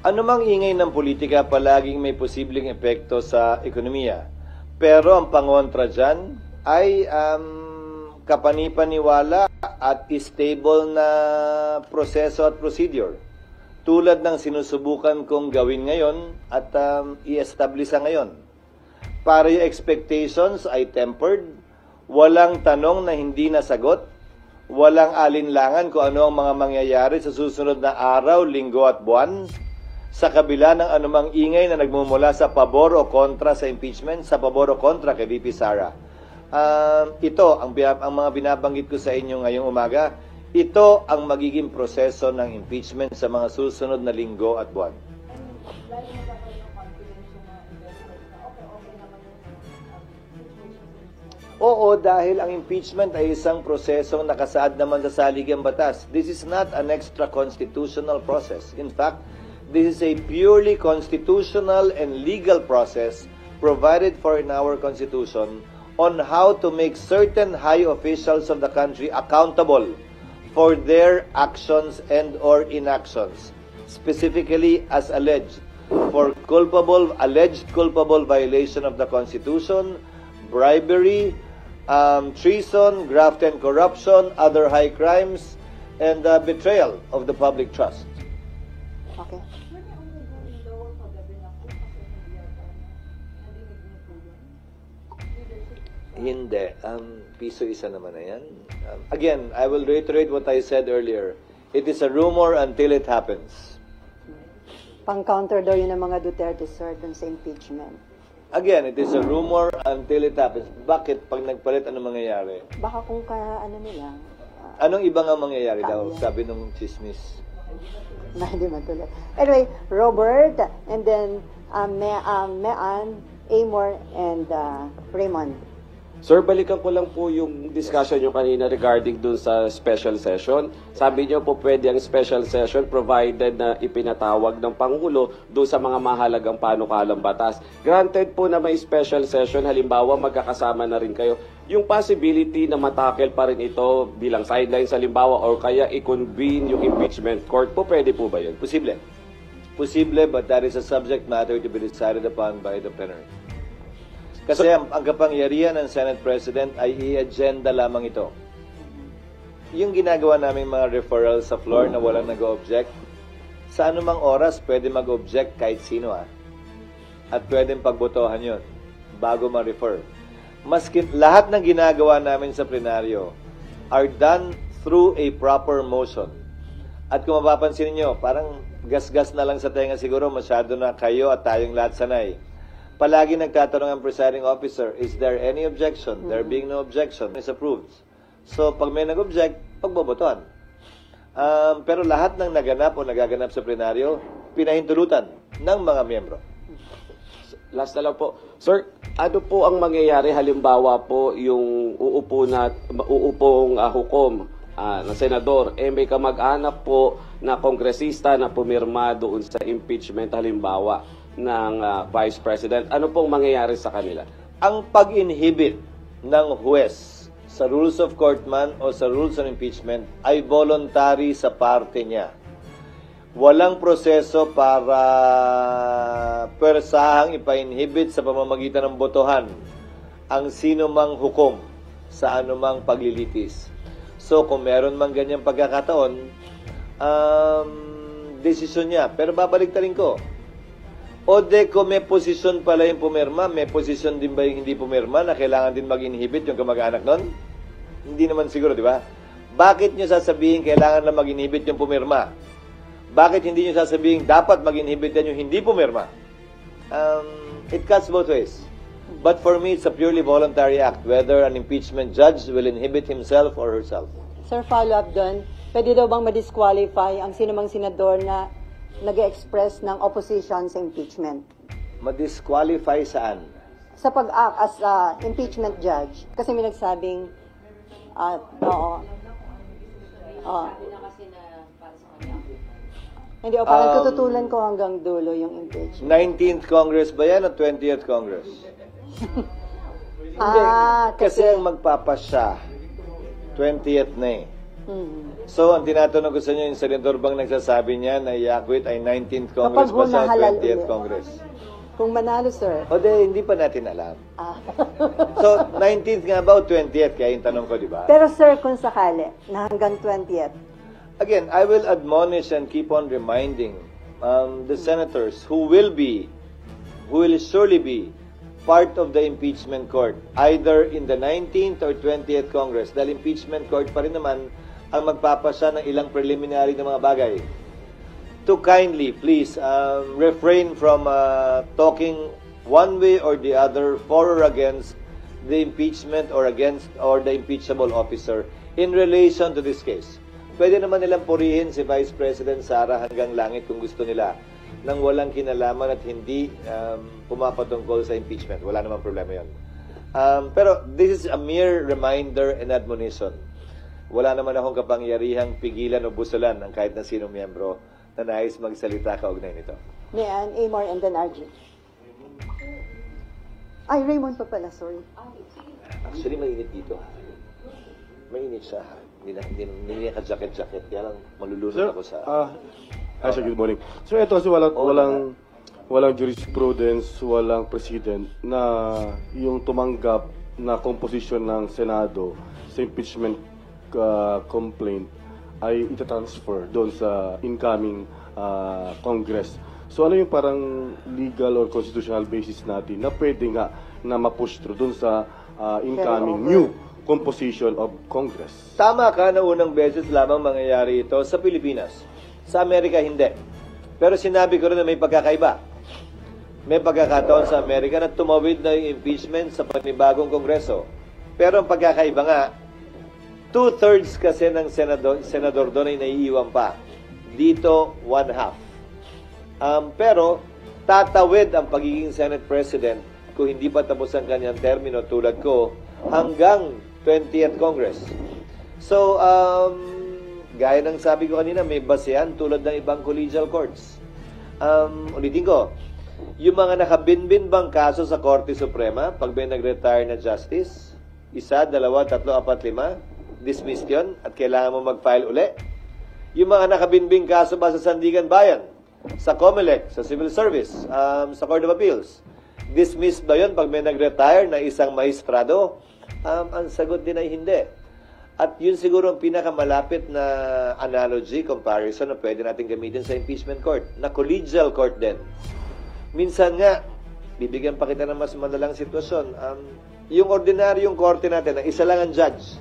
Anumang ingay ng politika palaging may posibleng epekto sa ekonomiya. Pero ang pangontra dyan ay kapanipaniwala at stable na proseso at procedure. Tulad ng sinusubukan kong gawin ngayon at i-establish ngayon. Para yung expectations ay tempered, walang tanong na hindi nasagot, walang alinlangan kung ano ang mga mangyayari sa susunod na araw, linggo at buwan, sa kabila ng anumang ingay na nagmumula sa pabor o kontra sa impeachment, sa pabor o kontra kay VP Sara. Ito, ang mga binabanggit ko sa inyo ngayong umaga, ito ang magiging proseso ng impeachment sa mga susunod na linggo at buwan. Oo, dahil ang impeachment ay isang prosesong nakasaad naman sa saligang batas. This is not an extra-constitutional process. In fact, this is a purely constitutional and legal process provided for in our Constitution on how to make certain high officials of the country accountable for their actions and or inactions, specifically as alleged for alleged culpable violation of the Constitution, bribery, treason, graft and corruption, other high crimes, and betrayal of the public trust. Okay. Hindi. Piso isa naman na yan. Again, I will reiterate what I said earlier. It is a rumor until it happens. Pang-counter daw yun ng mga Duterte, sir, dun sa impeachment. Again, it is a rumor until it happens. Bakit? Pag nagpalit, ano mangyayari? Baka kung ano nila, Anong iba nga mangyayari daw? Sabi nung chismis. na hindi matuloy. Anyway, Robert, and then Mean, Amor, and Raymond. Sir, balikan ko lang po yung discussion nyo kanina regarding dun sa special session. Sabi nyo po pwede ang special session provided na ipinatawag ng Pangulo dun sa mga mahalagang panukalang batas. Granted po na may special session, halimbawa magkakasama na rin kayo. Yung possibility na matakel pa rin ito bilang sidelines halimbawa or kaya i-convene yung impeachment court po, pwede po ba yun? Posible. Posible, but that is a subject matter to be decided upon by the plenary. Kasi ang kapangyarihan ng Senate President ay i-agenda lamang ito. Yung ginagawa naming mga referrals sa floor na walang nag-object, sa anumang oras pwede mag-object kahit sino at pwedeng pagbotohan yun bago ma-refer. Maski lahat ng ginagawa namin sa plenaryo are done through a proper motion. At kung mapapansin niyo, parang gas-gas na lang sa tenga siguro, masyado na kayo at tayong lahat sanay. Palagi nagtatanong ang presiding officer, is there any objection? There being no objection, is approved. So, pag may nag-object, pagbobotohan. Pero lahat ng naganap o nagaganap sa plenaryo, pinahintulutan ng mga miyembro. Last na lang po. Sir, ano po ang mangyayari halimbawa po yung uupong hukom na senador, may kamag-anak po na kongresista na pumirma doon sa impeachment halimbawa ng Vice President. Ano pong mangyayari sa kanila? Ang pag-inhibit ng huwes sa rules of court man o sa rules on impeachment ay voluntary sa parte niya. Walang proseso para persahang ipa-inhibit sa pamamagitan ng botohan ang sino mang hukom sa anumang paglilitis. So, kung meron mang ganyang pagkakataon, desisyon niya. Pero babalik rin ko. O de kung may posisyon pala yung pumirma, may posisyon din ba yung hindi pumirma na kailangan din mag-inhibit yung kamag-anak nun? Hindi naman siguro, di ba? Bakit nyo sasabihin kailangan na mag-inhibit yung pumirma? Bakit hindi nyo sasabihin dapat mag-inhibit yan yung hindi pumirma? It cuts both ways. But for me, it's a purely voluntary act, whether an impeachment judge will inhibit himself or herself. Sir, follow-up doon. Pwede daw bang ma-disqualify ang sinumang senador na nag-express ng opposition sa impeachment? Ma-disqualify saan? Sa pag-act as impeachment judge. Kasi may nagsabing, oo. Hindi, parang tututulan ko hanggang dulo yung impeachment. 19th Congress ba yan o 20th Congress? Kasi ang magpapasya, 20th na eh. So, ang tinatanong ko sa inyo, yung senador bang nagsasabi niya na iakwit ay 19th Congress pa sa 20th Congress? Kung manalo, sir. O de, hindi pa natin alam. So, 19th nga ba o 20th? Kaya yung tanong ko, di ba? Pero sir, kung sakali, na hanggang 20th. Again, I will admonish and keep on reminding the senators who will surely be part of the impeachment court, either in the 19th or 20th Congress, dahil impeachment court pa rin naman ang magpapasya ng ilang preliminary na mga bagay. To kindly, please, refrain from talking one way or the other for or against the impeachment or the impeachable officer in relation to this case. Pwede naman nilang purihin si Vice President Sara hanggang langit kung gusto nila nang walang kinalaman at hindi pumapatungkol sa impeachment. Wala namang problema yon. Pero this is a mere reminder and admonition. Wala naman akong kapangyarihang pigilan o busulan ng kahit na sinong miyembro na nais magsalita kaugnay nito. Mayan, Amor, and then RG. Ay, Raymond pa pala, sorry. Actually, mainit dito. Mainit siya. Hindi niya ka-jacket-jacket. Kaya lang malulunod ako sa... Hi sir, good morning. So ito kasi walang jurisprudence, walang president na yung tumanggap na komposisyon ng Senado sa impeachment complaint ay itatransfer doon sa incoming Congress. So ano yung parang legal or constitutional basis natin na pwede nga na ma-push through doon sa incoming new composition of Congress? Tama ka na unang beses lamang mangyayari ito sa Pilipinas. Sa Amerika, hindi. Pero sinabi ko rin na may pagkakaiba. May pagkakataon sa Amerika na tumawid na yung impeachment sa panibagong kongreso. Pero ang pagkakaiba nga, 2/3 kasi ng senador doon ay naiiwan pa. Dito, 1/2. Pero, tatawid ang pagiging Senate President kung hindi pa tapos ang kanyang termino tulad ko hanggang 20th Congress. So, gaya ng sabi ko kanina, may basehan tulad ng ibang collegial courts. Ulitin ko, yung mga nakabinbin bang kaso sa Korte Suprema, pag may nag-retire na justice, 1, 2, 3, 4, 5, dismissed yun at kailangan mo mag-file uli. Yung mga nakabinbing kaso ba sa Sandigan Bayan, sa COMELEC, sa Civil Service, sa Court of Appeals, dismissed ba yun pag may nag-retire na isang maestrado? Ang sagot din ay hindi. At yun siguro ang pinakamalapit na analogy, comparison na pwede natin gamitin sa impeachment court, na collegial court din. Minsan nga, bibigyan pa kita ng mas malalang sitwasyon. Yung ordinaryong korte natin, na isa lang ang judge,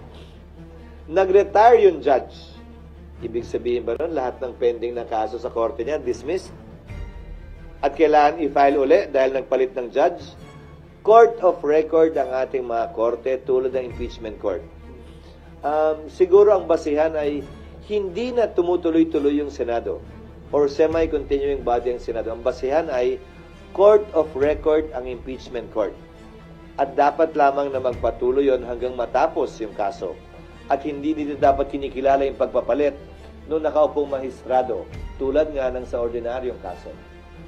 nag-retire yung judge. Ibig sabihin ba nun, lahat ng pending na kaso sa korte niya, dismissed? At kailangan i-file uli dahil nagpalit ng judge? Court of record ang ating mga korte tulad ng impeachment court. Siguro ang basihan ay hindi na tumutuloy-tuloy yung Senado or semi-continuing body ang Senado. Ang basihan ay court of record ang impeachment court. At dapat lamang na magpatuloy yon hanggang matapos yung kaso. At hindi dito dapat kinikilala yung pagpapalit nung nakaupong mahistrado tulad nga ng sa ordinaryong kaso.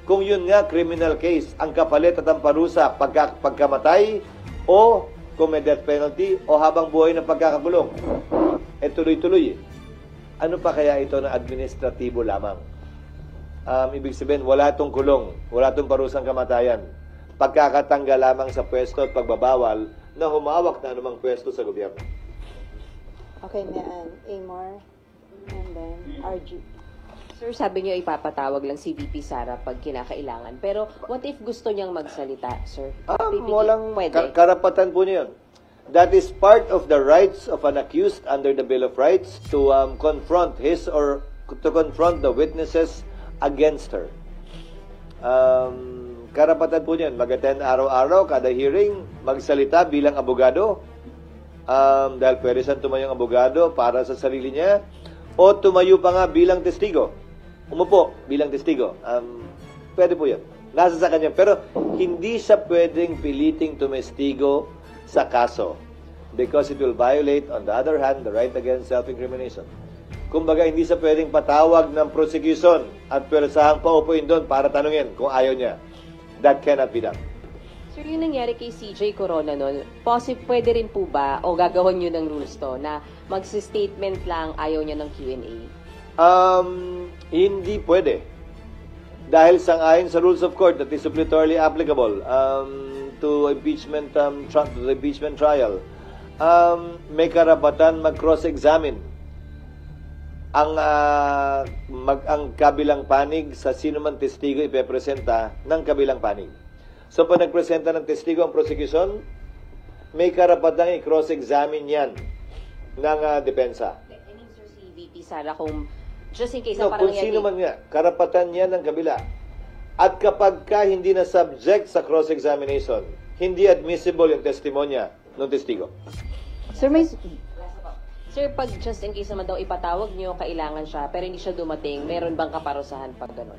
Kung yun nga, criminal case, ang kapalit at ang parusa pagkamatay o kung may death penalty o habang buhay ng pagkakakulong. Tuloy-tuloy. Ano pa kaya ito na administratibo lamang? Ibig sabihin, wala itong kulong, wala itong parusang kamatayan. Pagkakatanggal lamang sa pwesto at pagbabawal na humawak na anumang pwesto sa gobyerno. Okay, Mayan, Amor, and then RG. Sir, sabi niyo ipapatawag lang si VP Sara pag kinakailangan. Pero what if gusto niyang magsalita, sir? Walang Pwede. karapatan po niyon. That is part of the rights of an accused under the Bill of Rights to confront his or to confront the witnesses against her. Karapatan po niyan. Mag-attend araw-araw, kada hearing, magsalita bilang abogado. Dahil pwede siyang tumayong abogado para sa sarili niya. O tumayo pa nga bilang testigo. Umupo bilang testigo. Pwede po yun. Nasa sa kanya. Pero hindi siya pwedeng piliting tumestigo sa kaso. Because it will violate, on the other hand, the right against self-incrimination. Kumbaga, hindi siya pwedeng patawag ng prosecution at pwersahang paupuin doon para tanungin kung ayaw niya. That cannot be done. Sir, yung nangyari kay CJ Corona nun, pwede rin po ba, o gagawin nyo ng rules to, na magsi-statement lang ayaw niya ng Q&A? Hindi pwede. Dahil sang-ayon sa rules of court that is suppletorily applicable to impeachment to the impeachment trial, may karapatan mag-cross-examine ang kabilang panig sa sino man testigo ipepresenta ng kabilang panig. So, pag nagpresenta ng testigo ang prosecution, may karapatang i-cross-examine yan ng depensa. I mean, sir, si VP Sara, kung just in case No, na parang kung sino man nga, karapatan yan ng kabila. At kapag ka hindi na subject sa cross-examination, hindi admissible yung testimonya ng testigo. Sir, may... Sir, pag just in case naman daw ipatawag nyo, kailangan siya, pero hindi siya dumating, meron bang kaparusahan pag gano'n?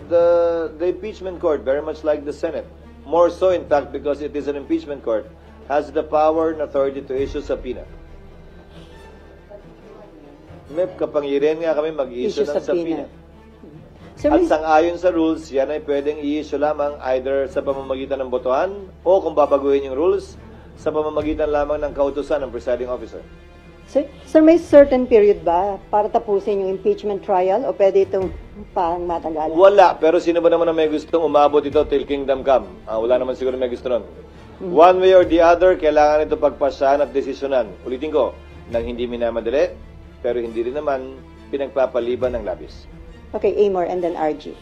The impeachment court, very much like the Senate, more so in fact because it is an impeachment court, has the power and authority to issue subpoena. May kapangyarihan nga kami mag-issue Issue ng subpoena. So, At sang-ayon sa rules, yan ay pwedeng i-issue lamang either sa pamamagitan ng botohan o kung babaguhin yung rules, sa pamamagitan lamang ng kautusan ng presiding officer. Sir, may certain period ba para tapusin yung impeachment trial o pwede itong parang matagalan? Wala, pero sino ba naman na may gustong umabot ito till kingdom come? Wala naman siguro may gusto nun. One way or the other, kailangan ito pagpasyahan at desisyonan. Ulitin ko, nang hindi minamadali, pero hindi rin naman pinagpapaliban ng labis. Okay, Amor and then RG.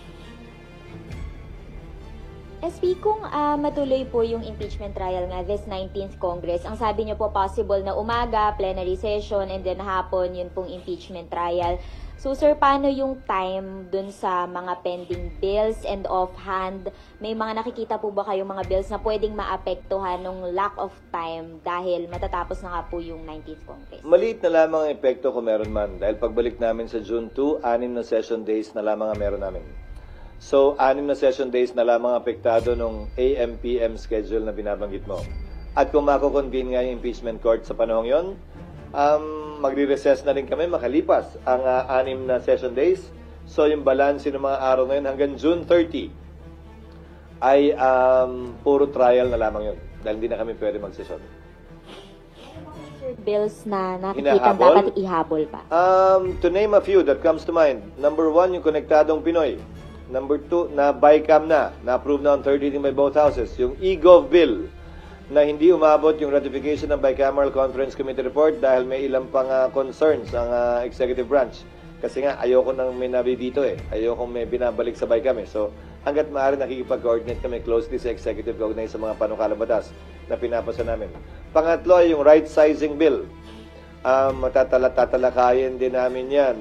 SP, kung matuloy po yung impeachment trial nga this 19th Congress, ang sabi niyo po possible na umaga, plenary session, and then hapon, yun pong impeachment trial. So sir, paano yung time dun sa mga pending bills and offhand? May mga nakikita po ba kayong mga bills na pwedeng maapektuhan ng lack of time dahil matatapos na nga po yung 19th Congress? Maliit na lamang ang epekto kung meron man. Dahil pagbalik namin sa June 2, 6 na session days na lamang ang meron namin. So, 6 na session days na lamang apektado nung AM-PM schedule na binabanggit mo. At kung mako-convene nga yung impeachment court sa panahong yon, magre-recess na rin kami makalipas ang 6 na session days. So, yung balance ng mga araw ngayon hanggang June 30 ay puro trial na lamang yun. Dahil hindi na kami pwede magsesyon. Bills na nakikita Hinahabol? dapat ihabol pa? To name a few that comes to mind. Number 1, yung Konektadong Pinoy. Number 2, na BICAM na-approve na on third reading by both houses. Yung e-gov bill, na hindi umabot yung ratification ng Bicameral Conference Committee report dahil may ilang pang concerns ang executive branch. Kasi nga, ayoko nang may nabi dito Ayoko may binabalik sa BICAM So, hanggat maaari nakikipag-coordinate kami closely sa executive kaugnay sa mga panukalang batas na pinapasa namin. Pangatlo ay yung right-sizing bill. Tatalakayin din namin yan.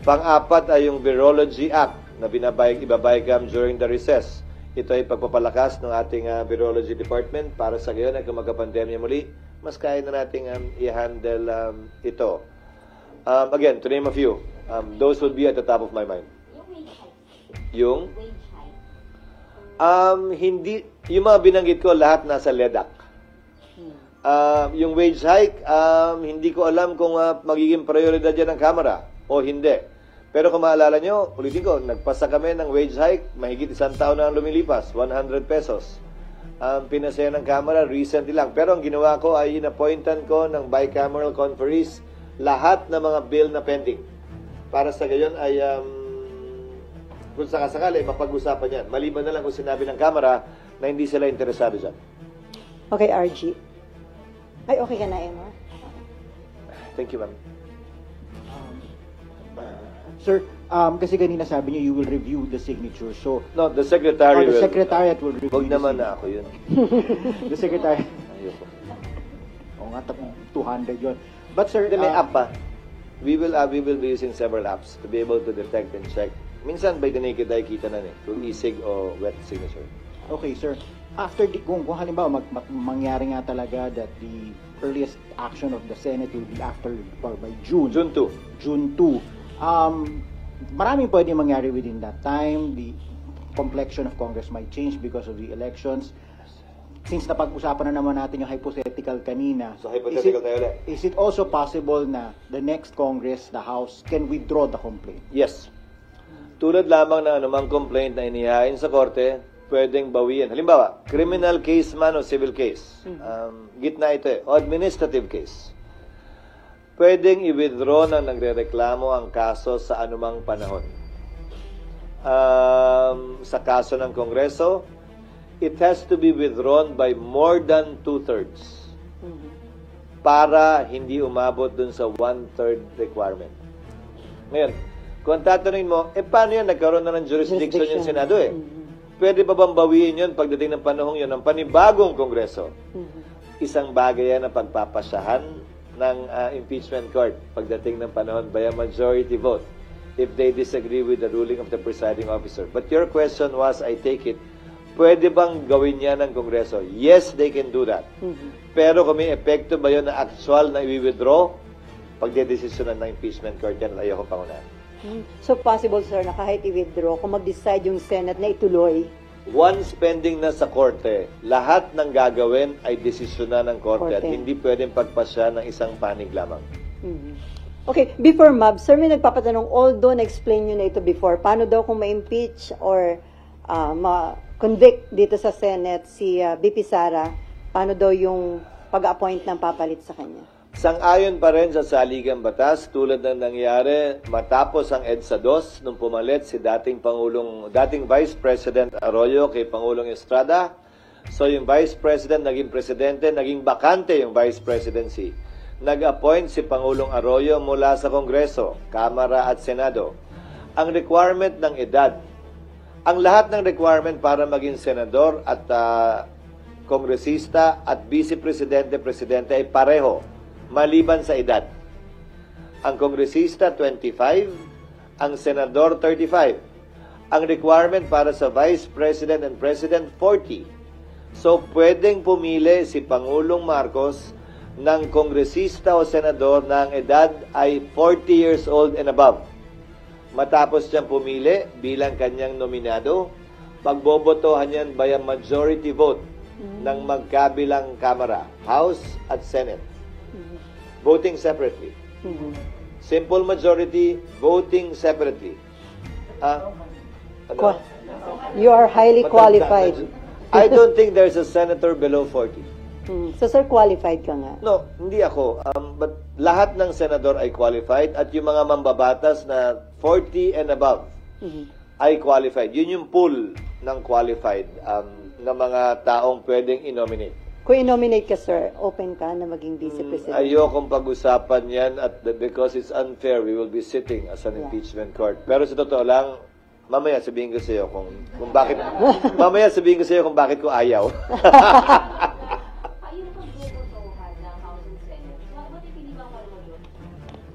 Pang-apat ay yung Virology Act na ibabigam during the recess. Ito ay pagpapalakas ng ating virology department para sa gayon ay kung magka-pandemya muli, mas kaya na nating i-handle ito. Again, to name a few, those would be at the top of my mind. Yung hindi, yung mga binanggit ko, lahat nasa LEDAC. Yung wage hike, hindi ko alam kung magiging prioridad yan ng Kamara o hindi. Pero kung maalala nyo, ulitin ko, nagpasa kami ng wage hike, mahigit 1 taon na ang lumilipas, 100 pesos. Pinasaya ng Kamara recently lang. Pero ang ginawa ko ay inappointan ko ng bicameral conferees lahat ng mga bill na pending. Para sa gayon ay, kung sakasakali, mapag-usapan yan. Maliban na lang kung sinabi ng Kamara na hindi sila interesado dyan. Okay, RG. Ay, okay ka na, Amor? Thank you, ma'am. Sir, kasi kanina sabi niyo you will review the signature. So, No, the secretary the will. secretariat will review Huwag the naman signature. na ako yun. The secretariat. Ayoko. Oo nga, 200 yun. But sir, Hindi, may app pa. We will be using several apps to be able to detect and check. Minsan by the naked eye kita na kung e-sig o wet signature. okay sir, after kung halimbawa mangyari nga talaga that the earliest action of the Senate will be after or by June. June 2. June 2. Maraming pwede mangyari within that time. The complexion of Congress might change because of the elections. Since napag-usapan na naman natin yung hypothetical kanina, So, hypothetical tayo ulit. is it also possible na the next Congress, the House, can withdraw the complaint? Yes. Tulad lamang ng anumang complaint na inihain sa korte, pwedeng bawian. Halimbawa, criminal case man o civil case. Gitna ito o administrative case. Pwedeng i-withdraw ng nagrereklamo ang kaso sa anumang panahon. Sa kaso ng Kongreso, it has to be withdrawn by more than 2/3 para hindi umabot dun sa 1/3 requirement. Ngayon, kung tatanungin mo, paano yan? Nagkaroon na ng jurisdiction yung Senado Pwede pa bang bawiin yun pagdating ng panahong yun ng panibagong Kongreso? Isang bagay yan na pagpapasyahan ng impeachment court pagdating ng panahon by a majority vote if they disagree with the ruling of the presiding officer. But your question was, I take it, pwede bang gawin yan ng Kongreso? Yes, they can do that. Pero kung may epekto ba yun na actual na i-withdraw, pagdedesisyonan ng impeachment court yan, ayoko pangunahan. So possible, sir, na kahit i-withdraw, kung mag-decide yung Senate na ituloy once pending na sa korte, lahat ng gagawin ay desisyon na ng korte at Korte. hindi pwedeng pagpasya ng isang panig lamang. Okay, before Mab, sir, may nagpapatanong, although na-explain nyo na ito before, paano daw kung ma-impeach or ma-convict dito sa Senate si BP Sara, paano daw yung pag-appoint ng papalit sa kanya? Sang-ayon pa rin sa saligang batas tulad ng nangyari matapos ang EDSA 2 nung pumalit si dating Vice President Arroyo kay Pangulong Estrada. So yung Vice President naging presidente, naging bakante yung Vice Presidency. Nag-appoint si Pangulong Arroyo mula sa Kongreso, Kamara at Senado. Ang requirement ng edad, ang lahat ng requirement para maging senador at kongresista at vice-presidente, presidente ay pareho, maliban sa edad. Ang kongresista 25, ang senador 35. Ang requirement para sa vice president and president 40. So pwedeng pumili si Pangulong Marcos ng kongresista o senador na ang edad ay 40 years old and above. Matapos siyang pumili bilang kanyang nominado, pagbobotohan yan by a majority vote ng magkabilang kamara, House at Senate. Voting separately. Simple majority, voting separately. You are highly qualified. I don't think there's a senator below 40. So, sir, qualified ka nga. No, hindi ako. But lahat ng senador ay qualified at yung mga mambabatas na 40 and above ay qualified. Yun yung pool ng qualified na mga taong pwedeng i-nominate. Kung i-nominate ka, sir, open ka na maging vice president? Ayokong pag-usapan yan because it's unfair. We will be sitting as an impeachment court. Pero sa totoo lang, mamaya sabihin ko sa iyo kung bakit kung bakit ko ayaw.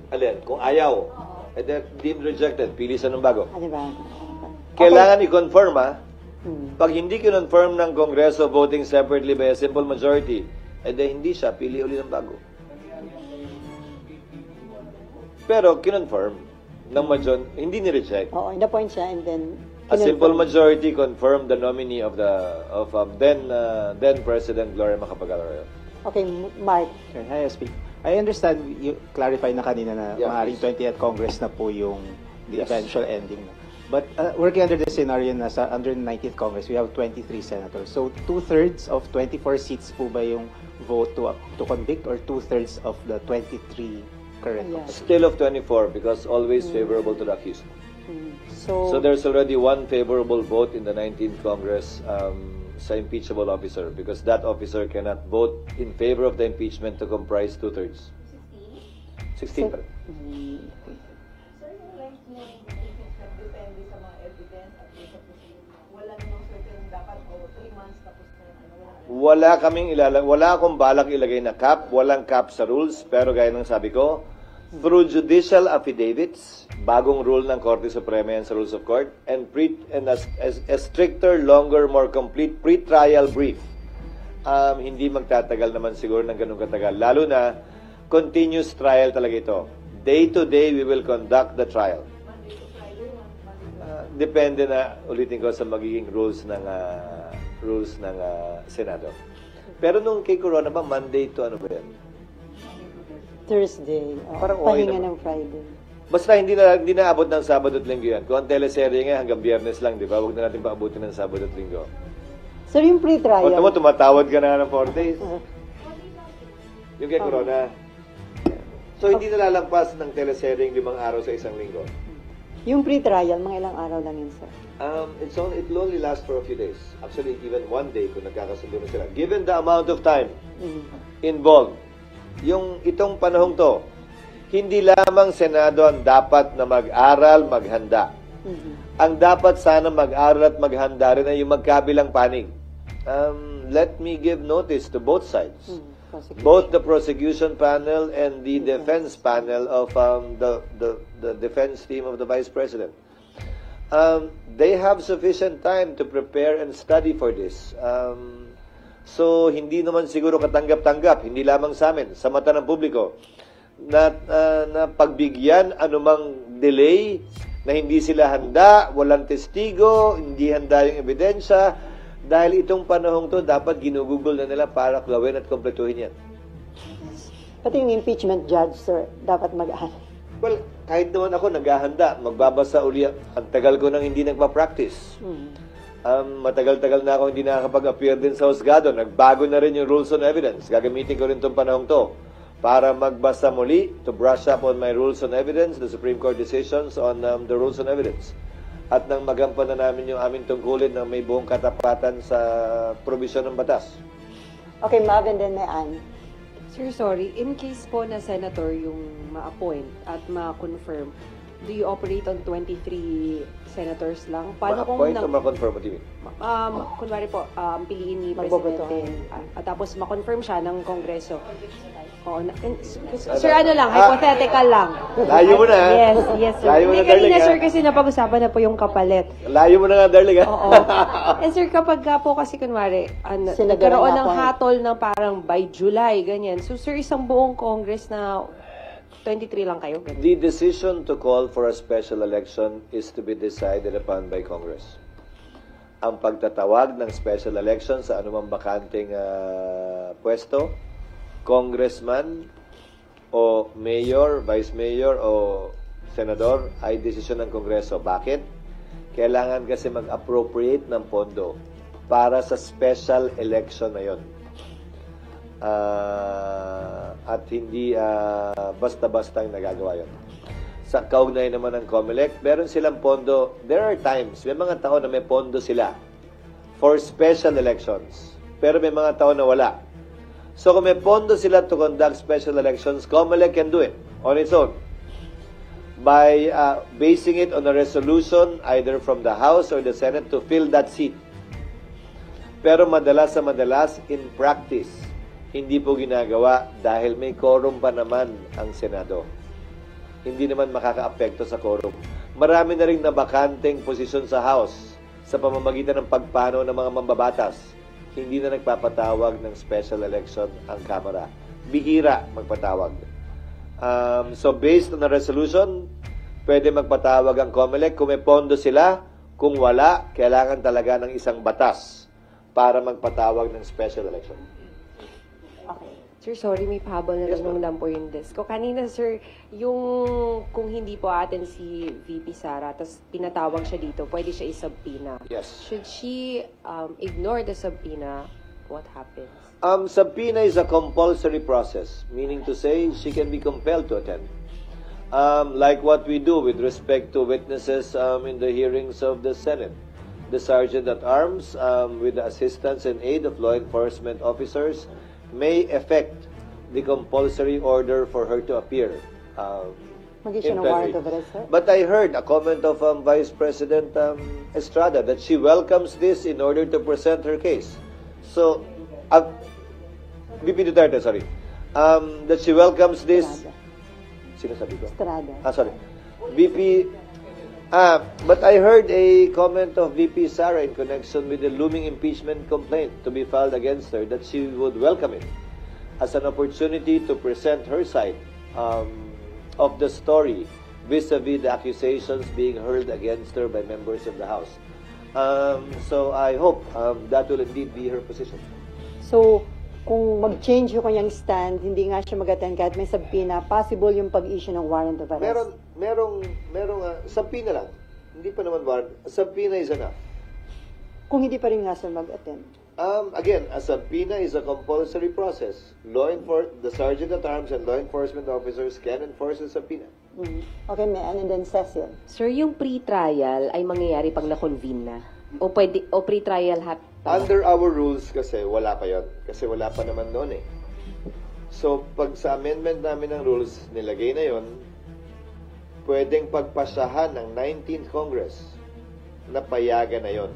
Alin, kung ayaw, then deemed rejected, pili sa ng bago. Ano ba? Kailangan i-confirm, Pag hindi kinonfirm ng Kongreso voting separately by a simple majority, hindi siya, pili uli ng bago. Pero kinonfirm ng hindi ni-reject. Oo, in-appoint siya and then A simple majority confirmed the nominee of then President Gloria Macapagal-Arroyo. Okay, Mark. Okay, hi, SP. I understand you clarify na kanina na Yeah, maaaring 20th Congress na po yung the eventual ending. But working under the scenario na under the 19th Congress, we have 23 senators. So 2/3 of 24 seats po ba yung vote to convict or 2/3 of the 23 current? Yeah. Still of 24 because always favorable to the accused. So So, there's already one favorable vote in the 19th Congress sa impeachable officer because that officer cannot vote in favor of the impeachment to comprise 2/3. 16 pa rin. Wala akong balak ilagay na cap, walang cap sa rules, pero gaya ng sabi ko, through judicial affidavits, bagong rule ng Korte Suprema yan sa Rules of Court, and a stricter, longer, more complete pre-trial brief. Hindi magtatagal naman siguro ng ganun katagal. Lalo na, continuous trial talaga ito. Day to day, we will conduct the trial. Depende na, ulitin ko, sa magiging rules ng Senado. Pero nung kay Corona ba, Monday to ano ba yan? Thursday. Parang okay pahinga naman. ng Friday. Basta hindi na abot ng Sabado at Linggo yan. Kung ang teleserye nga hanggang Biyernes lang, di ba? Huwag na natin paabutin ng Sabado at Linggo. Sir, yung pre-trial. O, tumatawad ka na ng 4 days. Yung kay Corona. So, hindi nalalampas ng teleserye 5 araw sa isang linggo. Yung pre-trial, mga ilang araw lang yun, sir. It will only last for a few days. Actually, even 1 day kung nagkakasundo na sila. Given the amount of time involved, yung itong panahong to, hindi lamang Senado ang dapat na mag-aral, maghanda. Ang dapat sana mag-aral at maghanda rin ay yung magkabilang panig. Let me give notice to both sides. Both the prosecution panel and the defense panel of the defense team of the Vice President. They have sufficient time to prepare and study for this. So, hindi naman siguro katanggap-tanggap, hindi lamang sa amin, sa mata ng publiko, na pagbigyan anumang delay na hindi sila handa, walang testigo, hindi handa yung ebidensya. Dahil itong panahong to, dapat ginugugol na nila para gawin at kompletuhin yan. Pati yung impeachment judge, sir, dapat mag-ahal. Well, kahit naman ako naghahanda, magbabasa uli. Ang tagal ko nang hindi nagpa-practice. Matagal-tagal na ako hindi nakakapag-appear din sa husgado. Nagbago na rin yung rules on evidence. Gagamitin ko rin itong panahong to para magbasa muli, to brush up on my rules on evidence, the Supreme Court decisions on the rules on evidence. At nang magampan na namin yung aming tungkulin na may buong katapatan sa probisyon ng batas. Okay, Marvin, then may Ann. Sir, sorry. In case po na senator yung ma-appoint at ma-confirm, do you operate on 23 senators lang? Paano kung Ma-appoint o ma-confirm mo, TV? kunwari po, piliin ni Magboboto. Presidente, at tapos ma-confirm siya ng Kongreso. Oo, sir, ano lang, hypothetical lang. Layo mo na, ha? Yes, sir. Layo mo na, Kanina, darling, ha? sir, kasi napag-usapan na po yung kapalit. Layo mo na nga, darling, ha? Oo. And sir, kapag po kasi kunwari, Sila nagkaroon ganun ng na po. hatol ng parang by July, ganyan. So sir, isang buong Congress na 23 lang kayo, ganyan. The decision to call for a special election is to be decided upon by Congress. Ang pagtatawag ng special election sa anumang bakanting pwesto, congressman o mayor, vice mayor o senador ay desisyon ng Kongreso. Bakit? Kailangan kasi mag-appropriate ng pondo para sa special election na yon. At hindi basta-basta ang nagagawa yun. Sa kaugnay naman ng COMELEC, meron silang pondo. There are times, may mga taon na may pondo sila for special elections. Pero may mga taon na wala. So kung may pondo sila to conduct special elections, COMELEC can do it on its own by basing it on a resolution either from the House or the Senate to fill that seat. Pero madalas sa madalas, in practice, hindi po ginagawa dahil may quorum pa naman ang Senado. Hindi naman makakaapekto sa quorum. Marami na rin nabakanteng posisyon sa House sa pamamagitan ng pagpano ng mga mambabatas. Hindi na nagpapatawag ng special election ang Kamara. Bihira magpatawag. So based on the resolution, pwede magpatawag ang COMELEC kung may pondo sila. Kung wala, kailangan talaga ng isang batas para magpatawag ng special election. Sir, sorry, may pahabol na lang po yung desk ko. Kanina, sir, yung kung hindi po atin si VP Sara, tapos pinatawag siya dito, pwede siya isubpoena. Yes. Should she ignore the subpoena? What happens? Subpoena is a compulsory process, meaning to say she can be compelled to attend. Like what we do with respect to witnesses in the hearings of the Senate. The Sergeant at Arms, with the assistance and aid of law enforcement officers, may effect the compulsory order for her to appear. Mag-issue ng warrant of arrest, sir? But I heard a comment of Vice President Estrada that she welcomes this in order to present her case. So, VP Duterte, sorry. That she welcomes this... Sinasabi ko? Estrada. Sorry. VP... but I heard a comment of VP Sara in connection with the looming impeachment complaint to be filed against her that she would welcome it as an opportunity to present her side of the story vis-a-vis the accusations being hurled against her by members of the House. So I hope that will indeed be her position. So, kung mag-change yung kanyang stand, hindi nga siya mag-attend kahit may subpoena, possible yung pag-issue ng warrant of arrest. Merong subpoena lang. Hindi pa naman warrant. Subpoena is enough. Kung hindi pa rin nga siya mag-attend. Again, a subpoena is a compulsory process. The Sergeant at Arms and law enforcement officers can enforce a subpoena. Okay, and then Cecil. Sir, yung pre-trial ay mangyayari pag na-convene na? O pre-trial Under our rules kasi, wala pa yon. Kasi wala pa naman noon eh. So, pag sa amendment namin ng rules, nilagay na yon, pwedeng pagpasahan ng 19th Congress na payagan na yon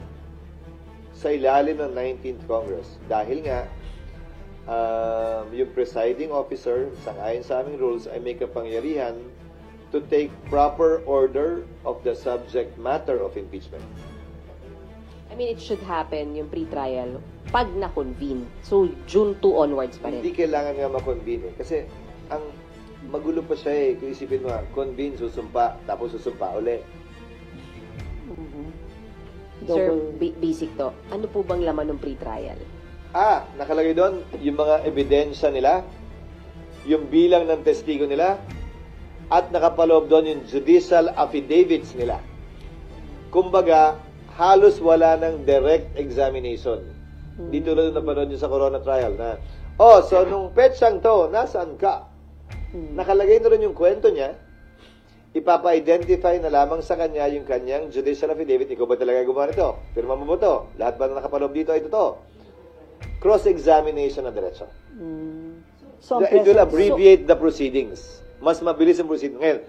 sa ilalim ng 19th Congress. Dahil nga, yung presiding officer, sangayon sa aming rules, ay may kapangyarihan to take proper order of the subject matter of impeachment. I mean, it should happen, yung pre-trial, pag na-convene. So, June 2 onwards pa rin. Hindi kailangan nga ma-convene eh. Kasi, ang magulo pa siya eh. Kung isipin mo, convene, susumpa, tapos susumpa uli. Sir, basic to. Ano po bang laman ng pre-trial? Nakalagay doon yung mga ebidensya nila, yung bilang ng testigo nila, at nakapaloob doon yung judicial affidavits nila. Kumbaga, halos wala ng direct examination. Dito lang napanood nyo sa Corona trial na, so nung petsang to, nasaan ka? Nakalagay na rin yung kwento niya, ipapa-identify na lamang sa kanya yung kanyang judicial affidavit. Ikaw ba talaga gumawa nito? Pirma mo ba ito? Lahat ba na nakapaloob dito ay totoo? Cross-examination na diretso. It will abbreviate the proceedings. Mas mabilis ang proceedings. Ngayon,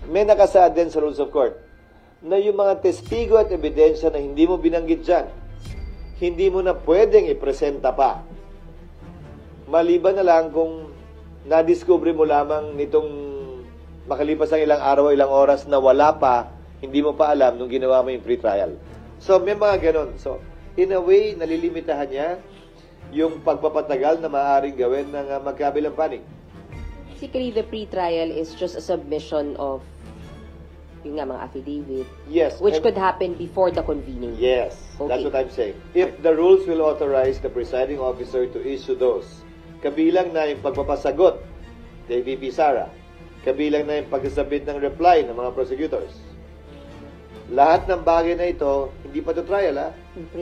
may nakasaad din sa rules of court na yung mga testigo at ebidensya na hindi mo binanggit dyan, hindi mo na pwedeng ipresenta pa. Maliban na lang kung nadiscover mo lamang nitong makalipas ang ilang araw, ilang oras na wala pa, hindi mo pa alam nung ginawa mo yung pre-trial. So, may mga ganon. So, in a way, nalilimitahan niya yung pagpapatagal na maaaring gawin ng magkabilang panig. Basically, the pre-trial is just a submission of yung mga affidavit. Yes. Which could happen before the convening. Yes. Okay. That's what I'm saying. If the rules will authorize the presiding officer to issue those, kabilang na yung pagpapasagot kay VP Sara, kabilang na yung pagsasabit ng reply ng mga prosecutors. Lahat ng bagay na ito, hindi pa to trial,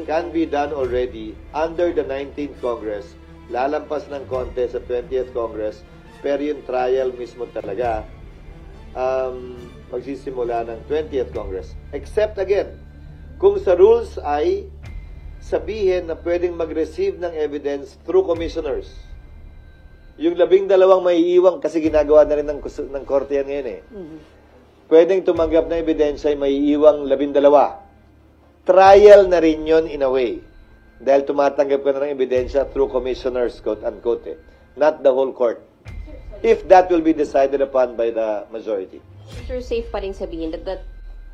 can be done already under the 19th Congress. Lalampas ng konti sa 20th Congress, pero yung trial mismo talaga, magsisimula ng 20th Congress. Except again, kung sa rules ay sabihin na pwedeng mag-receive ng evidence through commissioners. Yung 12 may iiwang kasi ginagawa na rin ng korte yan ngayon eh. Pwedeng tumanggap na ebidensya ay may iiwang 12. Trial na rin yun in a way. Dahil tumatanggap ka na ng ebidensya through commissioners, quote unquote eh. Not the whole court. If that will be decided upon by the majority. Sir, safe pa rin sabihin that the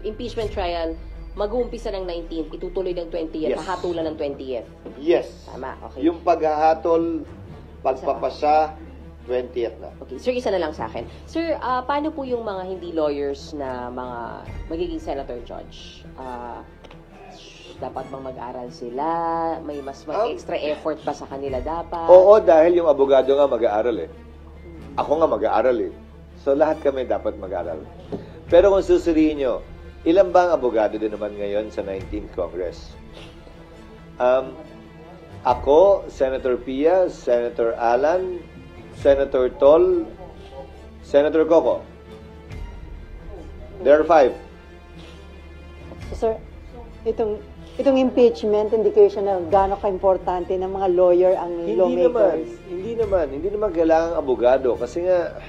impeachment trial mag-uumpisa ng 19th, itutuloy ng 20th, Yes. hahatulan ng 20th. Yes. Tama, okay. Yung paghahatol, pagpapasa, 20th na. Okay, sir, isa na lang sa akin. Sir, paano po yung mga hindi lawyers na mga magiging senator judge? Dapat bang mag-aral sila? May mas extra effort pa sa kanila dapat? Oo, dahil yung abogado nga mag-aaral eh. Ako nga mag-aaral eh. So, lahat kami dapat mag-aaral. Pero kung susuriin nyo, ilan ba ang abogado din naman ngayon sa 19th Congress? Ako, Senator Pia, Senator Alan, Senator Tol, Senator Coco. There are 5. Sir, itong impeachment indication na gaano ka-importante ng mga lawyer ang lawmakers. Hindi naman kailangan abogado kasi nga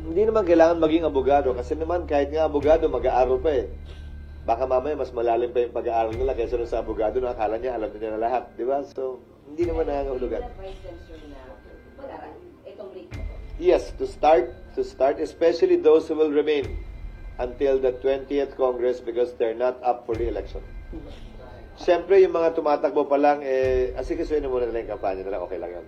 hindi naman kailangan maging abogado kasi naman kahit nga abogado mag-aaral pa eh. Baka mamaya mas malalim pa yung pag-aaral nila kaysa sa abogado na akala niya alam niya na lahat, di ba? So, hindi naman nangangahulugan. Yes, to start, especially those who will remain until the 20th Congress because they're not up for re-election. Siyempre, yung mga tumatakbo pa lang, asikasuhin na muna nila yung kampanya nila, okay lang yan.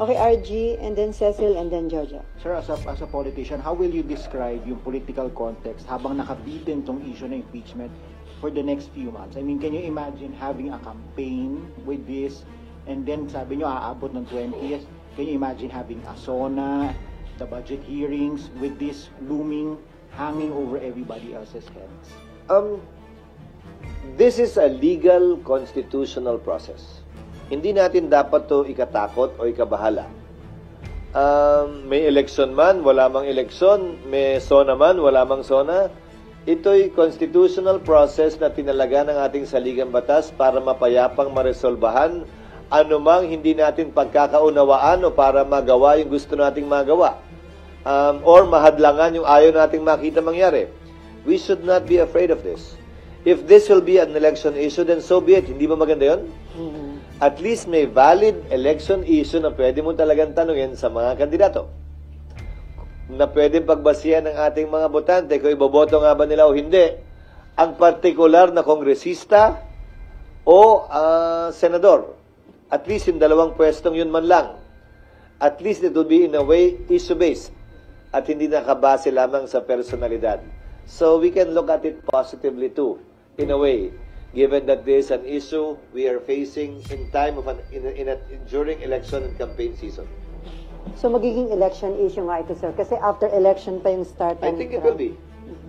Okay, RG, and then Cecil, and then Georgia. Sir, as a politician, how will you describe yung political context habang nakabitin tong issue ng impeachment for the next few months? I mean, can you imagine having a campaign with this and then sabi nyo aabot ng 20th? Can you imagine having a SONA, the budget hearings with this looming, hanging over everybody else's heads? This is a legal constitutional process. Hindi natin dapat to ikatakot o ikabahala. May election man, wala mang election, may SONA man, wala mang SONA. Ito'y constitutional process na tinalaga ng ating saligang batas para mapayapang maresolbahan anumang hindi natin pagkakaunawaan o para magawa yung gusto nating magawa. Or mahadlangan yung ayaw nating makita mangyari. We should not be afraid of this. If this will be an election issue, then so be it. Hindi ba maganda yun? At least may valid election issue na pwede mo talagang tanungin sa mga kandidato. Na pwede pagbasihan ng ating mga botante kung iboboto nga ba nila o hindi. Ang partikular na kongresista o senador. At least yung dalawang pwestong yun man lang. At least it will be in a way issue-based. At hindi nakabase lamang sa personalidad. So we can look at it positively too, in a way, given that this is an issue we are facing in time of during election and campaign season. So magiging election issue nga ito, sir. Kasi after election pa yung start. I think it will be.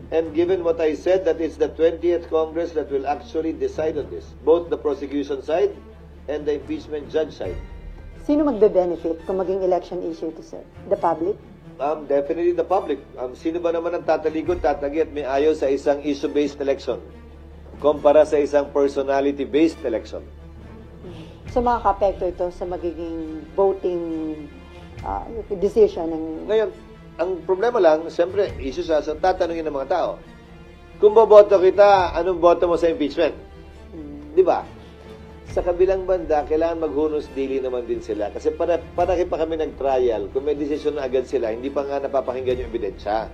And given what I said, that it's the 20th Congress that will actually decide on this, both the prosecution side and the impeachment judge side. Sino magbe-benefit kung maging election issue ito, sir? The public? Definitely the public. Sino ba naman ang tatalikod, tatagi at may ayaw sa isang issue-based election kumpara sa isang personality-based election? So makaka-apekto ito sa magiging voting decision ng... Ngayon, ang problema lang, siyempre, issue sa tatanungin ng mga tao. Kung boboto kita, anong boto mo sa impeachment? Di ba? Sa kabilang banda, kailangan maghunos dili naman din sila. Kasi para pa kami nag-trial, kung may decision na agad sila, hindi pa nga napapakinggan yung ebidensya.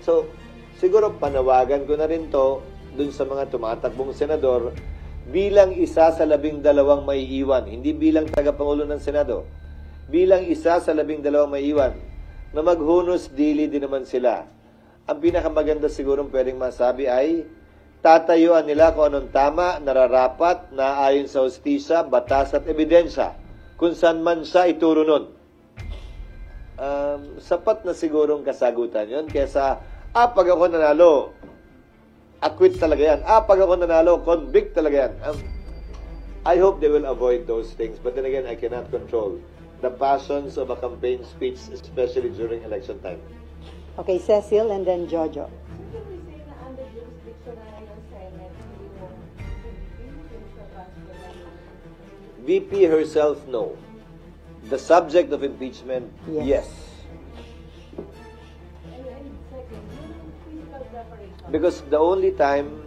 So, siguro panawagan ko na rin to dun sa mga tumatakbong senador bilang isa sa 12 maiiwan, hindi bilang tagapangulo ng Senado. Bilang isa sa 12 maiiwan, na maghunos dili din naman sila. Ang pinakamaganda sigurong pwedeng masabi ay tatayuan nila kung anong tama, nararapat, na ayon sa hustisya, batas at ebidensya, kung saan man siya ituro nun. Sapat na sigurong kasagutan yon kesa, pag ako nanalo, acquit talaga yan. Pag ako nanalo, convict talaga yan. I hope they will avoid those things. But then again, I cannot control the passions of a campaign speech, especially during election time. Okay, Cecil and then Jojo. VP herself, no. The subject of impeachment, yes. Because the only time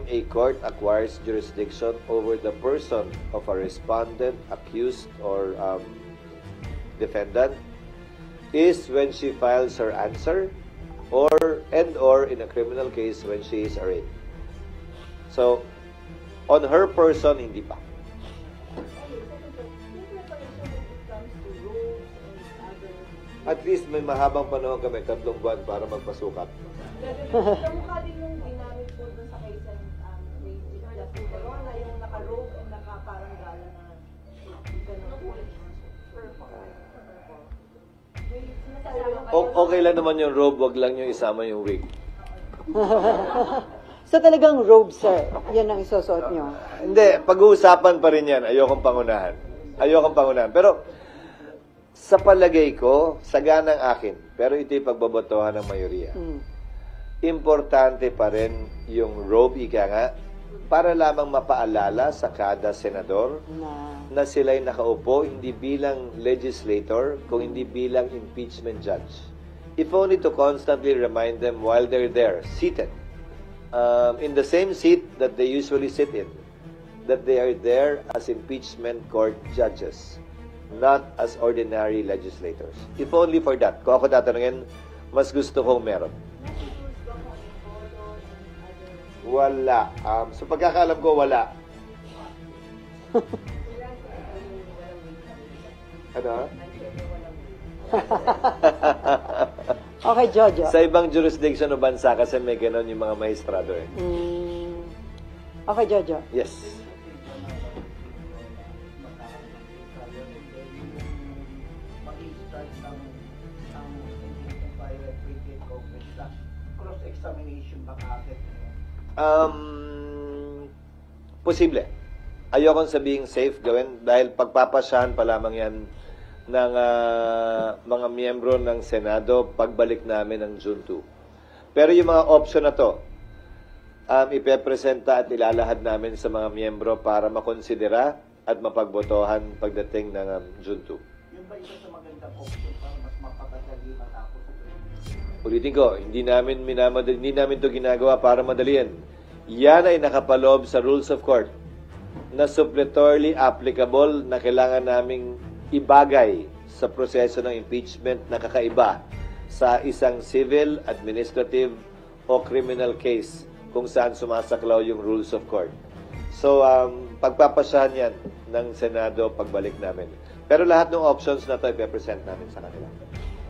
a court acquires jurisdiction over the person of a respondent, accused, or defendant is when she files her answer, or in a criminal case when she is arraigned. So, on her person, hindi pa. At least may mahabang panahon kami, 3 buwan para magpasukat. Kamukha din yung dynamic po dun sa case and Justice Corona, yung naka-robe and naka-parang gala na Okay lang naman yung robe, wag lang yung isama yung wig. So talagang robe, sir. Yan ang isusuot nyo. Hindi, pag-uusapan pa rin yan. Ayokong pangunahan. Pero, sa palagay ko, saganang akin. Pero ito'y pagbabotohan ng mayoriya. Importante pa rin yung robe, ika nga, para lamang mapaalala sa kada senador na sila'y nakaupo hindi bilang legislator, kung hindi bilang impeachment judge. If only to constantly remind them while they're there, seated, in the same seat that they usually sit in, that they are there as impeachment court judges, not as ordinary legislators. If only for that. Kung ako tatanungin, mas gusto kong meron. Wala. Sa pagkakaalam ko, wala. Ano? Okay, Jojo. Sa ibang jurisdiction o bansa kasi may ganon yung mga maestrado eh. Okay, Jojo. Yes. Posible. Ayokong sabihing safe gawin dahil pagpapasyahan pa lamang yan ng mga miyembro ng Senado pagbalik namin ng June 2. Pero yung mga option na to, ipepresenta at ilalahad namin sa mga miyembro para makonsidera at mapagbotohan pagdating ng June 2. Yung ba isa sa magandang option para mas mapapadali matapos? Ulitin ko, hindi namin to ginagawa para madalian. Yan ay nakapaloob sa rules of court na suppletorily applicable na kailangan naming ibagay sa proseso ng impeachment na kakaiba sa isang civil, administrative, o criminal case kung saan sumasaklaw yung rules of court. So, pagpapasyahan yan ng Senado pagbalik namin. Pero lahat ng options na to ipepresent namin sa kanila.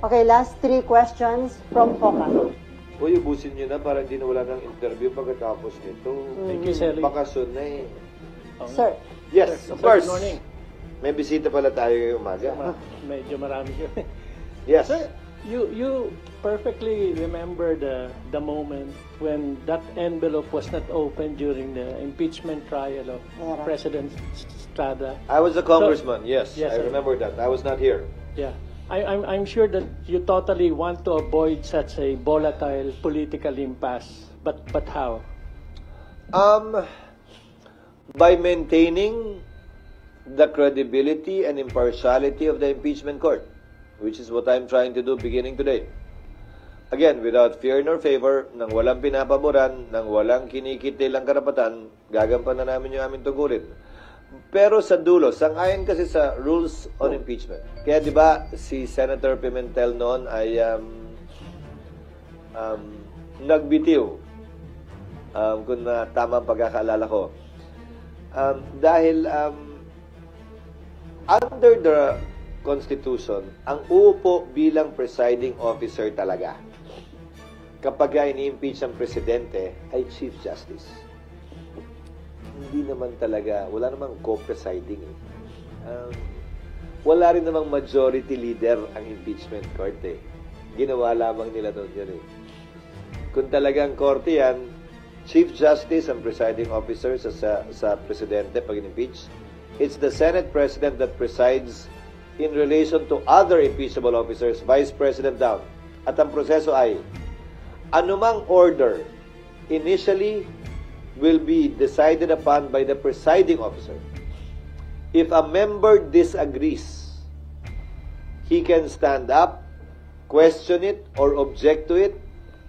Okay, last 3 questions from Poca. Uy, ubusin nyo na para hindi na wala ng interview pagkatapos nito. Thank you, Sally. Bakasyon na eh. Sir, Yes, of Sir, course. good morning. May bisita pala tayo ngayong umaga. Medyo marami siya. Yes. Sir, you perfectly remember the moment when that envelope was not opened during the impeachment trial of Yeah. President Estrada. I was a congressman, yes. Yes, I sir. remember that. I was not here. Yeah. I'm sure that you totally want to avoid such a volatile political impasse. But how? By maintaining the credibility and impartiality of the impeachment court, which is what I'm trying to do beginning today. Again, without fear nor favor, nang walang pinapaboran, nang walang kinikitilang karapatan, gagampan na namin yung aming tungkulin. Pero sa dulo, sang-ayon kasi sa rules on impeachment. Kaya di ba si Senator Pimentel noon ay nagbitiw, kung tama ang pagkakaalala ko. Dahil under the Constitution, ang uupo bilang presiding officer talaga kapag ini-impeach ang presidente ay Chief Justice. Hindi naman talaga, wala namang co-presiding eh. Wala rin namang majority leader ang impeachment court eh. Ginawa lamang nila doon yan eh. Kung talagang korte yan, Chief Justice ang presiding officer sa presidente pag in-impeach. It's the Senate President that presides in relation to other impeachable officers, Vice President down. At ang proseso ay, anumang order initially will be decided upon by the presiding officer. If a member disagrees, he can stand up, question it, or object to it,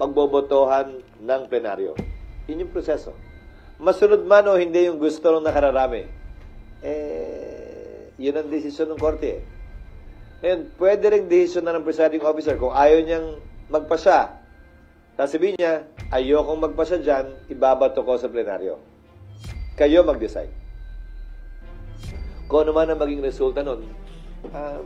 pagbobotohan ng plenaryo. Yun yung proseso. Masunod man o hindi yung gusto ng nakararami, yun ang desisyon ng korte. And pwede rin desisyon na ng presiding officer kung ayaw niyang magpasya. Sasabihin niya, ayokong magpasya dyan, ibabato ko sa plenaryo. Kayo mag-decide. Kung ano man ang maging resulta nun,